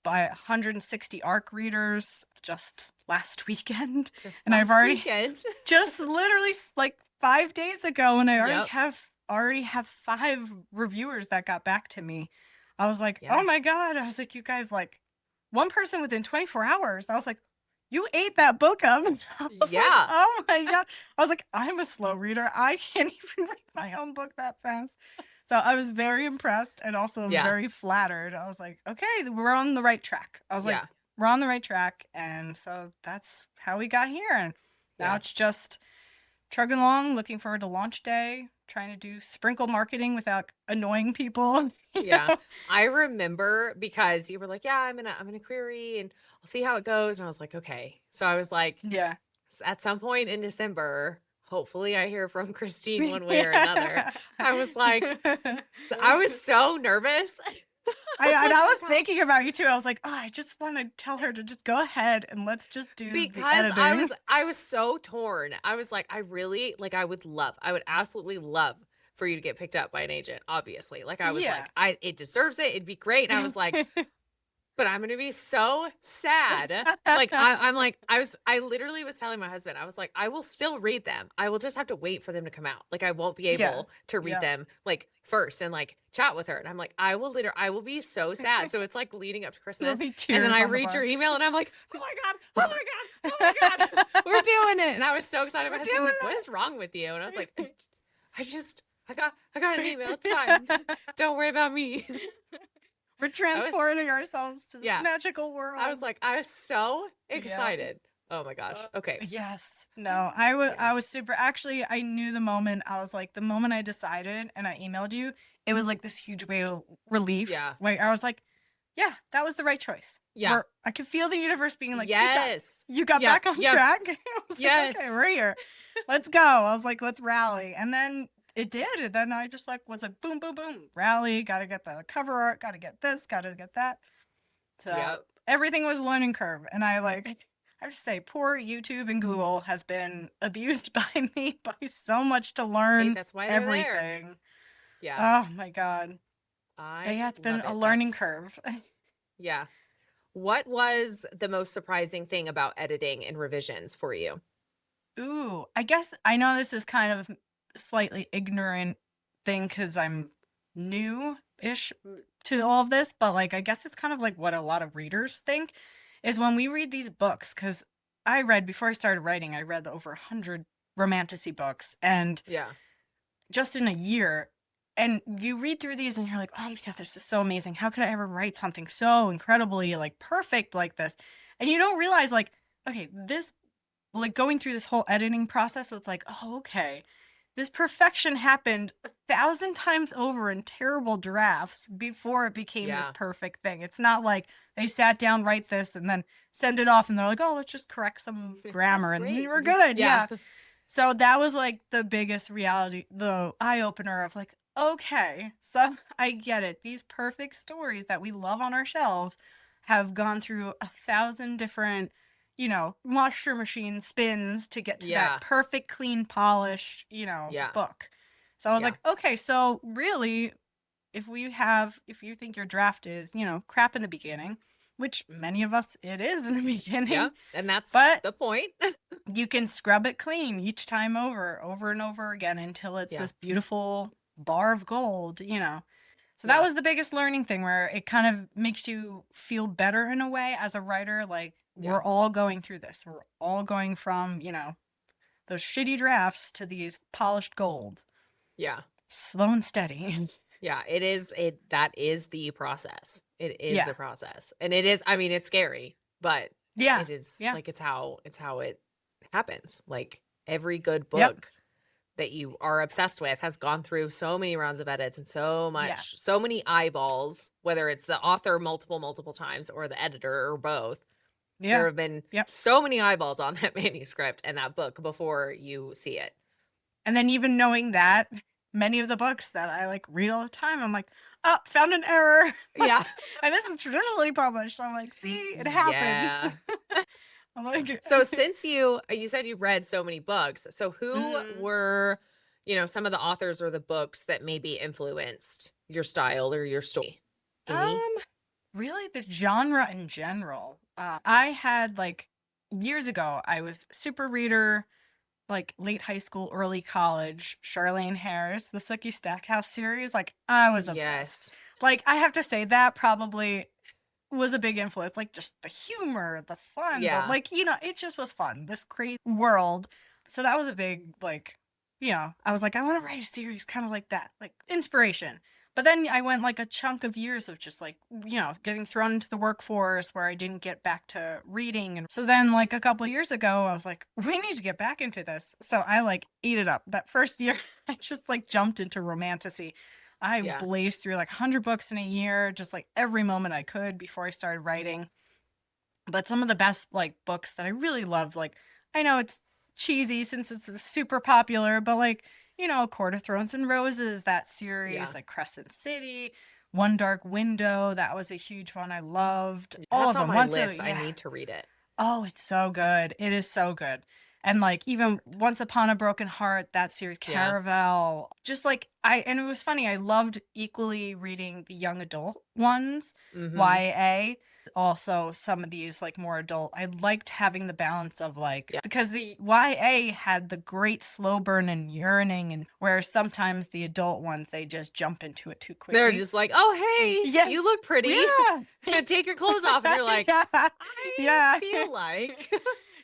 by 160 ARC readers just last weekend, Just and I've last already weekend. just literally like 5 days ago, and I already Yep. have 5 reviewers that got back to me. I was like, Yeah. oh my god! I was like, you guys, like, one person within 24 hours. I was like, you ate that book up. I was like, Yeah. oh my god! I was like, I'm a slow reader. I can't even read my own book that fast. So I was very impressed and also Yeah. very flattered. I was like, okay, we're on the right track. I was like, Yeah. we're on the right track. And so that's how we got here. And now Yeah. it's just trugging along, looking forward to launch day, trying to do sprinkle marketing without annoying people. You Yeah. know? I remember because you were like, "Yeah, I'm gonna query and I'll see how it goes." And I was like, "Okay." So I was like, Yeah. At some point in December, hopefully I hear from Christine one way or another." Yeah. I was like, I was so nervous. I was And like, I "Oh my was god." thinking about you too. I was like, oh, I just want to tell her to just go ahead and let's just do the Because editing. I was so torn. I was like, I really like I would absolutely love for you to get picked up by an agent, obviously. Like I was Yeah. like, I it deserves it. It'd be great. And I was like, but I'm gonna be so sad. Like I'm like I literally was telling my husband, I was like, I will still read them. I will just have to wait for them to come out. Like I won't be Yeah. able to read Yeah. them like first and like chat with her. And I'm like, I will be so sad. So it's like leading up to There'll Christmas. be And then tears I on the read your bar. email and I'm like, oh my God, oh my God, oh my God, we're doing it. And I was so excited. We're My husband's like, what doing is wrong with you? And I was like, it. I got an email. It's fine. Don't worry about me. We're I was transporting ourselves to this yeah. magical I was world. like, I was so Yeah. excited. Oh my gosh. Okay. Yes. No, Yeah. I was super actually I knew the moment. I was like the moment I decided and I emailed you, it was like this huge wave of relief. Yeah. Where I was like, yeah, that was the right choice. Yeah. I could feel the universe being like, good job. Yes. You got Yep. back on Yep. track. I was like, Yes. okay, we're here. Let's go. I was like, let's rally. And then it did. And then I just like was like, boom, boom, boom. Rally. Gotta get the cover art. Gotta get this. Gotta get that. So Yep. everything was a learning curve. And I have to say, poor YouTube and Google has been abused by me by so much to Hey, learn that's why they're there. everything. Yeah. Oh my God. Yeah, I it's been love a it. learning curve. Yeah. What was the most surprising thing about editing and revisions for you? Ooh, I guess I know this is kind of slightly ignorant thing because I'm new-ish to all of this, but like I guess it's kind of like what a lot of readers think is when we read these books, because I read before I started writing, I read over 100 romantasy books, and Yeah. just in a year, and you read through these and you're like, oh my God, this is so amazing. How could I ever write something so incredibly like perfect like this? And you don't realize like, okay, this like going through this whole editing process, it's like, oh, okay, this perfection happened 1,000 times over in terrible drafts before it became this Yeah. perfect thing. It's not like they sat down, write this, and then send it off, and they're like, oh, let's just correct some That's grammar, and great. we're good. Yeah. Yeah. So that was like the biggest reality, the eye opener of like, okay, so I get it. These perfect stories that we love on our shelves have gone through 1,000 different, washer machine spins to get to that Yeah. perfect, clean, polished, Yeah. book. So I was Yeah. like, okay, so really, if you think your draft is, crap in the beginning, which many of us it is in the Yeah. beginning, And that's but the point. you can scrub it clean each time over and over again until it's Yeah. this beautiful bar of gold. So that Yeah. was the biggest learning thing where it kind of makes you feel better in a way as a writer. Like Yeah. we're all going through this. We're all going from, those shitty drafts to these polished gold. Yeah. Slow and steady. Yeah. That is the process. It is Yeah. the process. And it is, I mean, it's scary, but Yeah. it is Yeah. like it's how it happens. Like every good Yep. book that you are obsessed with has gone through so many rounds of edits and so many eyeballs, whether it's the author multiple times or the editor or both. There Yeah. have been Yep. so many eyeballs on that manuscript and that book before you see it. And then even knowing that, many of the books that I like read all the time, I'm like, oh, found an error. Yeah. And this is traditionally published. I'm like, see, it happens. Yeah. I'm like, So since you said you read so many books, so who mhm. were, some of the authors or the books that maybe influenced your style or your story? Any? Um, really, the genre in general. I had like years ago, I was super reader, like late high school, early college. Charlene Harris, the Sookie Stackhouse series, like I was obsessed. Yes. Like I have to say that probably was a big influence. Like just the humor, the fun, the Yeah. like, it just was fun. This crazy world. So that was a big like, I was like, I want to write a series kind of like that, like inspiration. But then I went like a chunk of years of just like, getting thrown into the workforce where I didn't get back to reading. And so then like a couple years ago, I was like, we need to get back into this. So I like ate it up. That first year, I just like jumped into romantasy. I Yeah. blazed through like 100 books in a year, just like every moment I could before I started writing. But some of the best like books that I really loved, like I know it's cheesy since it's super popular, but like, Court of Thrones and Roses, that series, Yeah. like Crescent City, One Dark Window, that was a huge one I loved. All That's of on them. my Once list. I yeah. need to read it. Oh, it's so good. It is so good. And like even Once Upon a Broken Heart, that series, Yeah. Caraval, just like and it was funny, I loved equally reading the young adult ones, Mhm. YA, also some of these like more adult. I liked having the balance of like Yeah. because the YA had the great slow burn and yearning, and whereas sometimes the adult ones they just jump into it too They're quickly. just like, "Oh, hey, Yes. you look pretty. Yeah. Take your clothes off." And you're like, Yeah. "I Yeah. feel like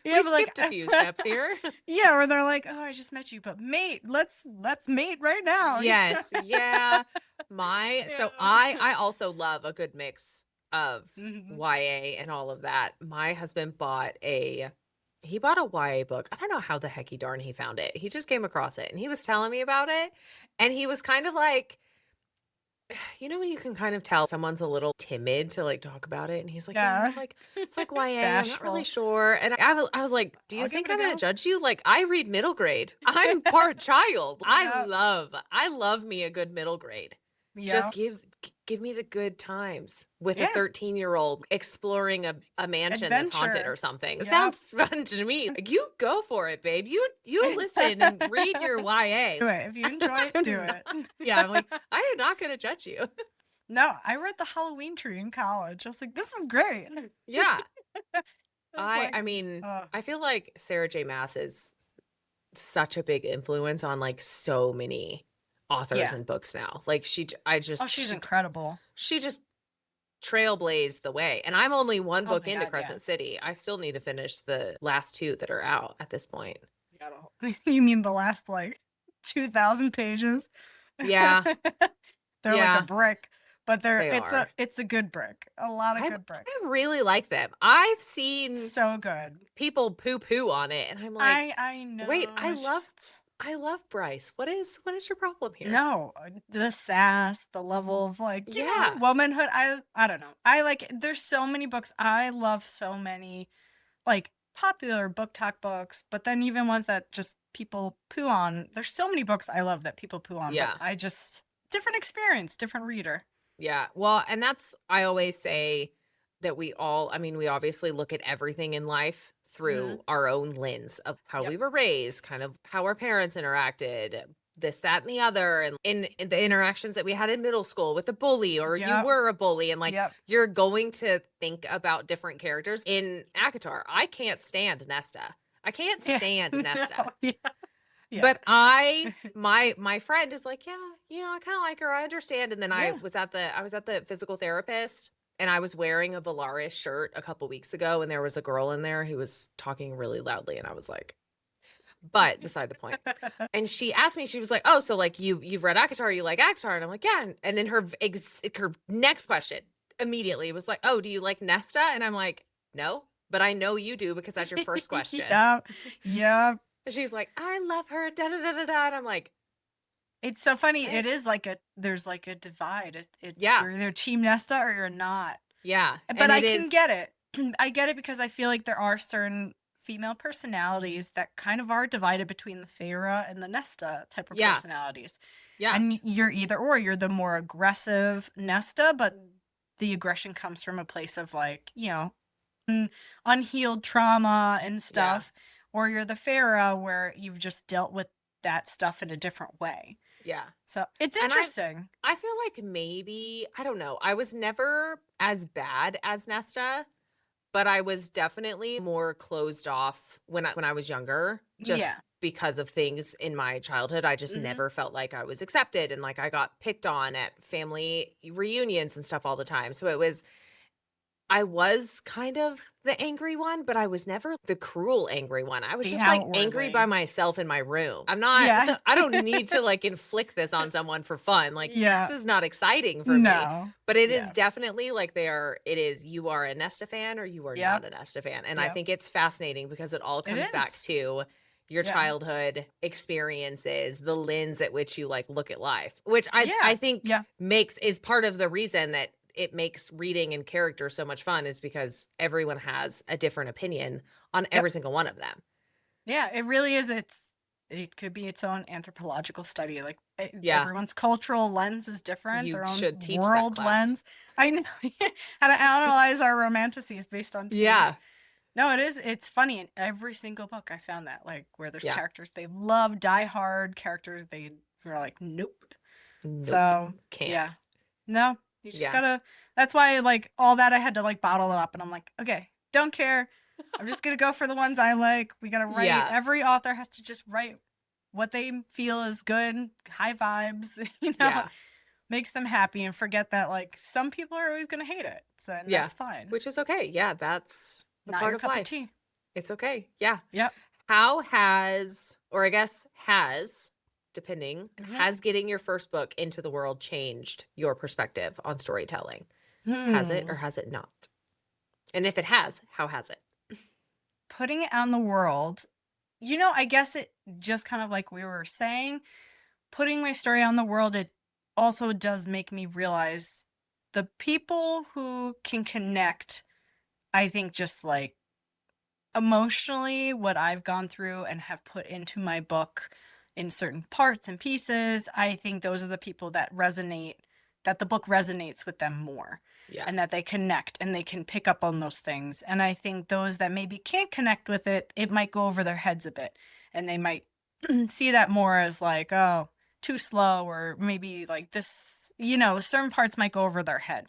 Yeah, we but like skipped a few steps here." yeah, or they're like, "Oh, I just met you, but mate, let's mate right now." Yes, yeah. My Yeah. so I also love a good mix of Mhm. YA and all of that. My husband bought a YA book. I don't know how the hecky darn he found it. He just came across it and he was telling me about it. And he was kind of like, when you can kind of tell someone's a little timid to like talk about it. And he's like, yeah, Yeah. it's like YA. I'm not really Bashful. sure. And I was like, do you I'll give think it a I'm gonna go. judge you? Like I read middle grade. I'm part child. I Yep. love, I love me a good middle grade. Just Yep. give me the good times with a Yeah. 13-year-old exploring a mansion that's haunted or Adventure. something. It Yep. sounds fun to me. Like, you go for it, babe. You listen and read your YA. Do it. If you enjoy it, do I'm not, it. yeah, I'm like, I am not gonna judge you. No, I read The Halloween Tree in college. I was like, "This is great." Yeah. It's I like, mean, oh, I feel like Sarah J. Maas is such a big influence on like so many authors yeah. and books now. Like Oh, she's she incredible. she just trailblazed the way. And I'm only one Oh book my into god, yeah. Crescent City. I still need to finish the last two that are out at this point. You mean the last like 2,000 pages? Yeah. They're like a Yeah, brick, but they it's a are. it's a good brick. A lot of I good bricks. I really like them. I've seen So good. people poo-poo on it and I'm like, I "Wait, know. I It's love just I love Bryce. What is your problem here?" no, the sass, the level of like, Yeah. womanhood. I don't know. I like there's so many books. I love so many like popular book talk books, but then even ones that just people poo on. There's so many books I love that people poo on, but Yeah. I just different experience, different reader. Yeah. Well, and that's I always say that we obviously look at everything in life Mhm. through our own lens of how Yep. we were raised, kind of how our parents interacted, this, that, and the other, and in the interactions that we had in middle school with a bully or you Yep. were a bully, and like Yep. you're going to think about different characters. In Akatar, I can't stand Nesta. I can't Yeah. stand Nesta. No, yeah. Yeah. But my friend is like, "Yeah, I kinda like her, I understand," and then Yeah. I was at the physical therapist, and I was wearing a Valaris shirt a couple weeks ago, and there was a girl in there who was talking really loudly, and I was like, but beside the point. And she asked me, she was like, "Oh, so, like, you've read ACOTAR, you like ACOTAR?" And I'm like, "Yeah," and then her next question immediately was like, "Oh, do you like Nesta?" And I'm like, "No, but I know you do because that's your first question." Yep. Yep. And she's like, "I love her, da da da da da," and I'm like, It's so funny. "Okay." It is like there's like a divide. It's Yeah. you're either team Nesta or you're not. Yeah, But and I it can is get it. I get it because I feel like there are certain female personalities that kind of are divided between the Feyre and the Nesta type of Yeah. personalities. Yeah. And you're either or, you're the more aggressive Nesta, but the aggression comes from a place of like, unhealed trauma and Yeah. stuff, or you're the Feyre where you've just dealt with that stuff in a different way. Yeah. So it's And I interesting. I feel like maybe, I don't know, I was never as bad as Nesta, but I was definitely more closed off when I was younger, just Yeah. because of things in my childhood. I just Hmm. never felt like I was accepted, and like I got picked on at family reunions and stuff all the time. So I was kind of the angry one, but I was never the cruel angry one. I was The just like angry by outwardly. myself in my room. I'm not Yeah. I don't need to like inflict this on someone for fun. Like Yeah. this is not exciting for me. No. But it is Yeah. definitely like it is, you are a Nesta fan or you are not Yep. a Nesta fan. And I Yep. think it's fascinating because it all It comes back is. to your Yeah. childhood experiences, the lens at which you like look at life, which I Yeah. think Yeah. is part of the reason that it makes reading and character so much fun, is because everyone has a different opinion on Yep. every single one of them. Yeah, it really is. It could be its own anthropological study. Like Yeah, everyone's cultural lens is different, you their own should teach that world class. lens. I know how to analyze our romanticides based on Yeah, taste. No, it is. It's funny in every single book. I found that like where there's yeah. characters they love, die hard characters they are like nope. Nope, So yeah, can't. no, you just Yeah, gotta. That's why like all that I had to like bottle it up, and I'm like, okay, don't care. I'm just gonna go for the ones I like. We gotta write. yeah, Every author has to just write what they feel is good, high vibes. yeah, Makes them happy, and forget that like some people are always gonna hate it. So and yeah. that's fine. Which is okay. Yeah, that's a Not part your of cup of life. tea. It's okay. Yeah. Yep. How has, or I guess has, depending, Mhm. has getting your first book into the world changed your perspective on storytelling? Has it Hmm. or has it not? And if it has, how has it? Putting it out in the world. I guess it just kind of like we were saying, putting my story on the world, it also does make me realize the people who can connect, I think, just like emotionally, what I've gone through and have put into my book in certain parts and pieces, I think those are the people that that the book resonates with them more Yeah. and that they connect and they can pick up on those things. And I think those that maybe can't connect with it, it might go over their heads a bit and they might see that more as like, oh, too slow, or maybe like this, certain parts might go over their head.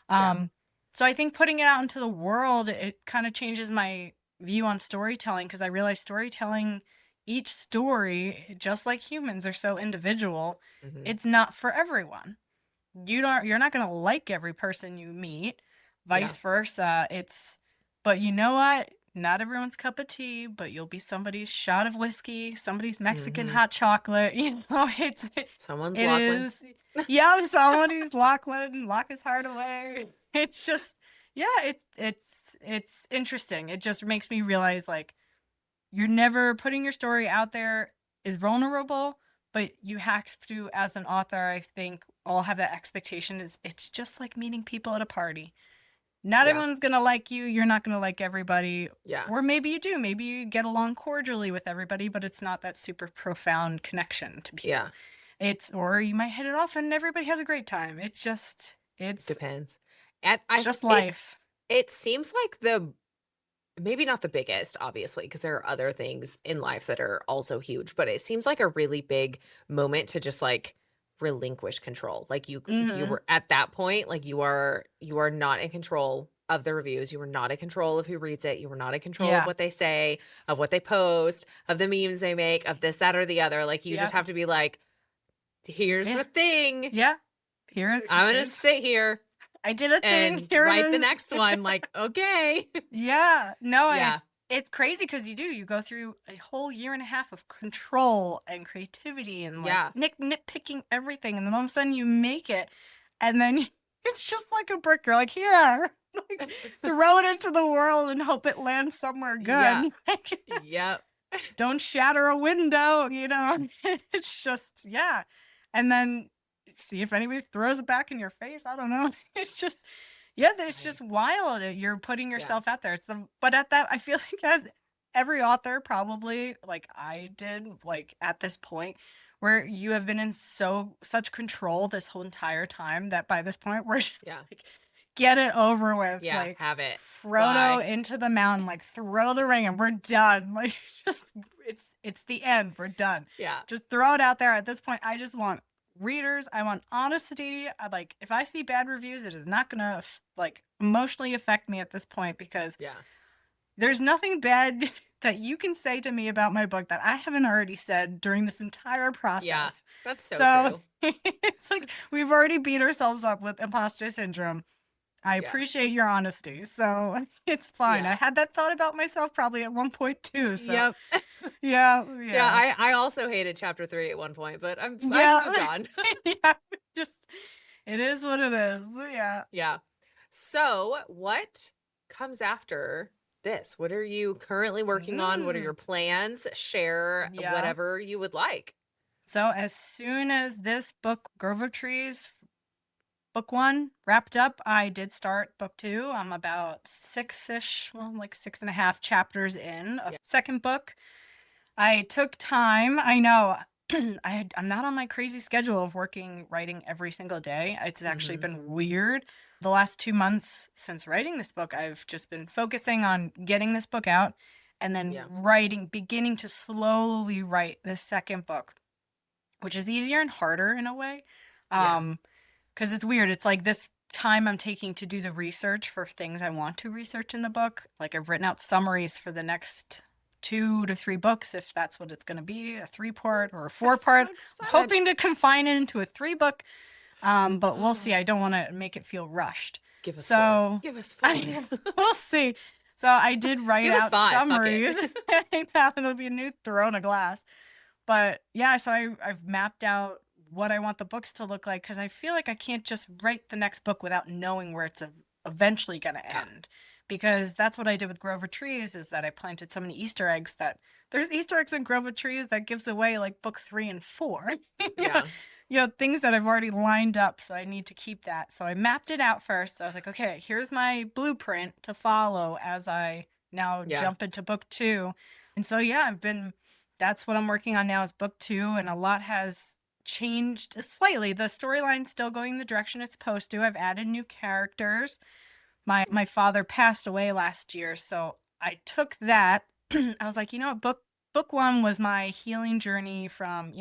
Yeah. Um, so I think putting it out into the world, it kind of changes my view on storytelling because I realize storytelling, each story, just like humans are so individual, Mhm. it's not for everyone. You're not gonna like every person you meet, Yeah. vice versa. But you know what? Not everyone's cup of tea, but you'll be somebody's shot of whiskey, somebody's Mexican Mhm. hot chocolate. Someone's It Lachlan. is, yeah, somebody's Lachlan, lock his heart away. It's just, yeah, it's interesting. It just makes me realize like you're never putting your story out there is vulnerable, but you have to, as an author, I think all have that expectation is it's just like meeting people at a party. Not Yeah. everyone's gonna like you. You're not gonna like everybody. Yeah. Or maybe you do. Maybe you get along cordially with everybody, but it's not that super profound connection to people. Yeah. Or you might hit it off and everybody has a great time. It's Depends. And it's I just it life. it seems like the maybe not the biggest, obviously, because there are other things in life that are also huge, but it seems like a really big moment to just like relinquish control. Like you Hmm. were at that point, like you are not in control of the reviews. You were not in control of who reads it. You were not in control of Yeah. what they say, of what they post, of the memes they make, of this, that, or the other. Like you just Yep. have to be like, here's Yeah. the thing. Yeah. Here I'm gonna here's sit here I did a thing. and Here it write the is. next one. Like, okay. Yeah. No, Yeah. it's crazy because you go through a whole year and a half of control and creativity and like Yeah. nitpicking everything, and then all of a sudden you make it, and then it's just like a brick. You're like, here, like throw it into the world and hope it lands somewhere Yeah. good. Like, Yep. don't shatter a window. It's just yeah, and then see if anybody throws it back in your face. I don't know. It's just yeah, it's I just wild. You're putting yeah. yourself out there. But at that, I feel like every author probably, like I did, like at this point, where you have been in such control this whole entire time that by this point we're just Yeah. like, get it over with. Yeah. Like Have it. Frodo Bye. into the mountain, like throw the ring and we're done. Like just it's the end. We're done. Yeah. Just throw it out there. At this point, I just want readers. I want honesty. I like if I see bad reviews, it is not gonna like emotionally affect me at this point because Yeah. there's nothing bad that you can say to me about my book that I haven't already said during this entire Yeah. process. That's so So true. it's like we've already beat ourselves up with imposter syndrome. I Yeah. appreciate your honesty. So it's fine. I Yeah. had that thought about myself probably at one point too. So Yep. yeah, Yeah, yeah. I also hated chapter 3 at one point, but I've Yeah. moved on. Yeah. Just it is what it is. Yeah. Yeah. So, what comes after this? What are you currently working on? What are your Mm, plans? Share yeah. whatever you would like. So as soon as this book, Grove of Trees, book one wrapped up, I did start book two. I'm about six-ish, well, like 6.5 chapters in a Yeah. second book. I took time. I know I'm not on my crazy schedule of writing every single day. It's actually Mhm. been weird. The last 2 months since writing this book, I've just been focusing on getting this book out and then Yeah. beginning to slowly write the second book, which is easier and harder in a way. Yeah. Because it's weird. It's like this time I'm taking to do the research for things I want to research in the book. Like I've written out summaries for the next 2 to 3 books, if that's what it's going to be, a 3-part or a I'm so 4-part. I'm excited. hoping to confine it into a 3-book, but we'll see. I don't want to make it feel rushed. Give us 4. So Give us 4. we'll see. So I did write Give us out 5. Fuck it. summaries. I think that it'll be a new throw in a glass. But yeah, so I've mapped out what I want the books to look like because I feel like I can't just write the next book without knowing where it's eventually going to Yeah. end. Because that's what I did with Grover Trees is that I planted so many Easter eggs that there's Easter eggs in Grover Trees that gives away like book 3 and 4. Yeah. Things that I've already lined up, so I need to keep that. So I mapped it out first. I was like, okay, here's my blueprint to follow as I now Yeah. jump into book 2. And so yeah, that's what I'm working on now is book 2, and a lot has changed slightly. The storyline's still going the direction it's supposed to. I've added new characters. My father passed away last year, so I took that. I was like, book 1 was my healing journey from,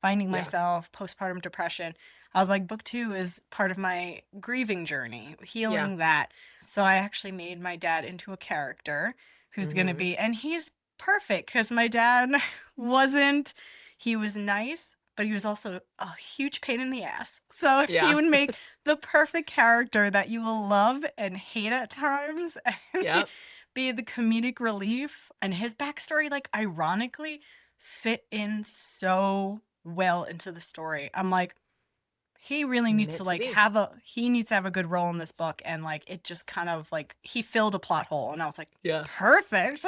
finding Yeah. myself, postpartum depression. I was like, book 2 is part of my grieving journey, Yeah. healing that. So I actually made my dad into a character who's going to Mhm. be, and he's perfect because my dad wasn't, he was nice, but he was also a huge pain in the ass. So he Yeah. would make the perfect character that you will love and hate at times and Yep. be the comedic relief. And his backstory, like, ironically, fit in so well into the story. I'm like, he really needs to Meant to like be. he needs to have a good role in this book. And like, it just kind of like, he filled a plot hole. And I was like, Yeah. perfect.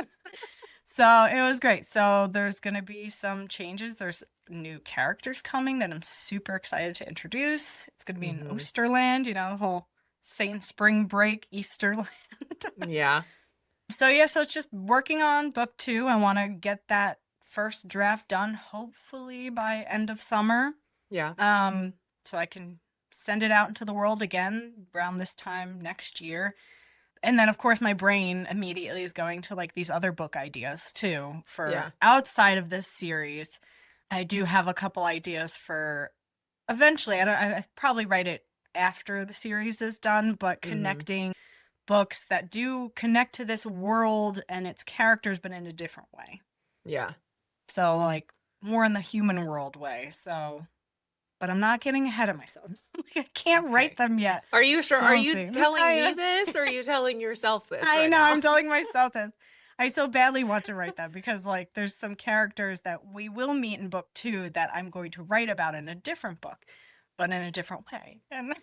So it was great. So there's going to be some changes. There's new characters coming that I'm super excited to introduce. It's going to be in Mhm. Oosterland, the whole Saint Spring Break Easterland. Yeah. So yeah, so it's just working on book 2. I want to get that first draft done hopefully by end of summer. Yeah. So I can send it out into the world again around this time next year. And then of course my brain immediately is going to like these other book ideas too for Yeah. outside of this series. I do have a couple ideas for eventually. I probably write it after the series is done, but Mhm. connecting books that do connect to this world and its characters but in a different way. Yeah. So like more in the human world way. So but I'm not getting ahead of myself. I can't write Okay. them yet. Are you sure? So Are we'll you see. telling me this or are you telling yourself this I right know, now? I'm telling myself this. I so badly want to write them because, like, there's some characters that we will meet in book 2 that I'm going to write about in a different book, but in a different way. And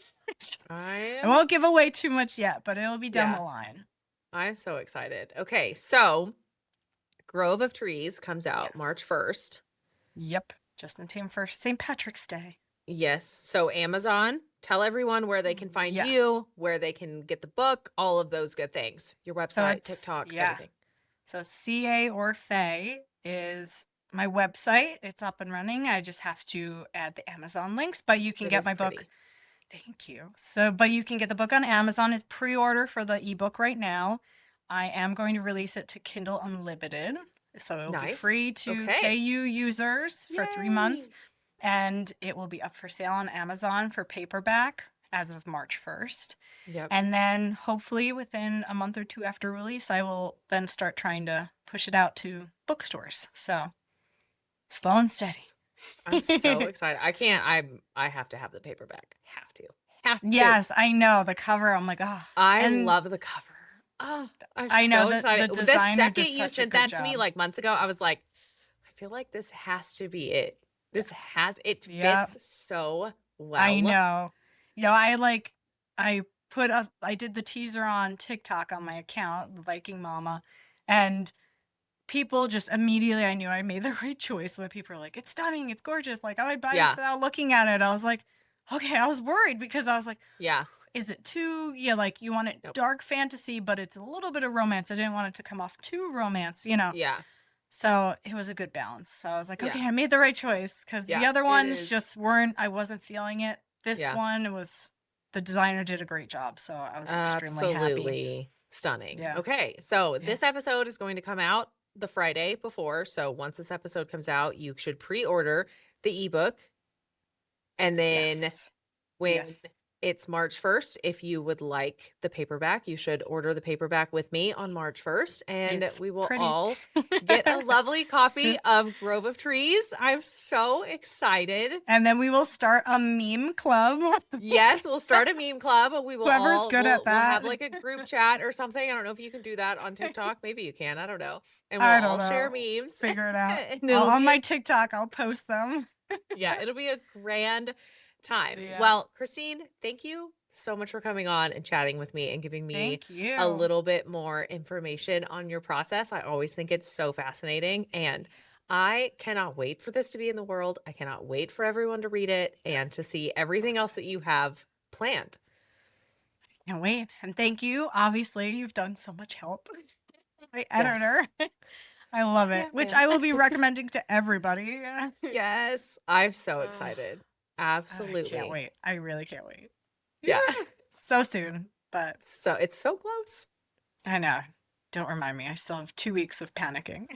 I I am won't give away too much yet, but it'll be down Yeah. the line. I'm so excited. Okay, so Grove of Trees comes out March Yes. 1st. Yep. Just in time for St. Patrick's Day. Yes. So Amazon, tell everyone where they can find Yes. you, where they can get the book, all of those good things. Your So website, it's, TikTok, yeah. everything. So CA Orfei is my website. It's up and running. I just have to add the Amazon links, but you can It get is my book. pretty. Thank you. So, but you can get the book on Amazon. Is pre-order for the ebook right now. I am going to release it to Kindle Unlimited. So it'll be Nice. free to Okay. KU users for 3 months. Yay. And it will be up for sale on Amazon for paperback as of March 1st. Yep. And then hopefully within a month or two after release, I will then start trying to push it out to bookstores. So slow and steady. I'm so excited. I can't. I have to have the paperback. Have to. Have to. Yes, I know the cover. I'm like, oh, I and love the cover. Oh, I'm I know so that excited. the The designer second did you such a sent good that to me job. like months ago, I was like, I feel like this has to be it. Yeah. This has it Yeah, fits so I well. know. I I did the teaser on TikTok on my account, the Viking Mama, and people just immediately I knew I made the right choice when people are like, it's stunning, it's gorgeous. Like, I would buy this Yeah. without looking at it. I was like, okay, I was worried because I was like, Yeah. is it too, yeah, like you want it Nope. dark fantasy, but it's a little bit of romance. I didn't want it to come off too romance. Yeah. So it was a good balance. So I was like, Yeah. okay, I made the right choice because the Yeah. other It ones is. just weren't, I wasn't feeling it. This Yeah. one was, the designer did a great job. So I was extremely happy. Absolutely stunning. Yeah. Okay. So Yeah. this episode is going to come out the Friday before. So once this episode comes out, you should pre-order the ebook. And then Yes. when Yes. it's March 1st, if you would like the paperback, you should order the paperback with me on March 1st, and It's we will pretty. all get a lovely copy of Grove of Trees. I'm so excited. And then we will start a meme club. Yes, we'll start a meme club. We will Whoever's all good at we'll that. have like a group chat or something. I don't know if you can do that on TikTok. Maybe you can. I don't know. And we'll I don't all share know. memes. Figure it out. And it'll On be my a TikTok, I'll post them. yeah, it'll be a grand time. Yeah. Well, Christine, thank you so much for coming on and chatting with me and giving me Thank you. a little bit more information on your process. I always think it's so fascinating, and I cannot wait for this to be in the world. I cannot wait for everyone to read it and Yes. to see So everything else that excited. you have planned. Can't wait. And thank you. Obviously, you've done so much help. My Yes. editor. I love it. Yeah, Which man. I will be recommending to everybody. Yes. I'm so Ugh, excited. I can't Absolutely. wait. I really can't wait. Yeah. So soon. But So it's so close. I know. Don't remind me. I still have 2 weeks of panicking.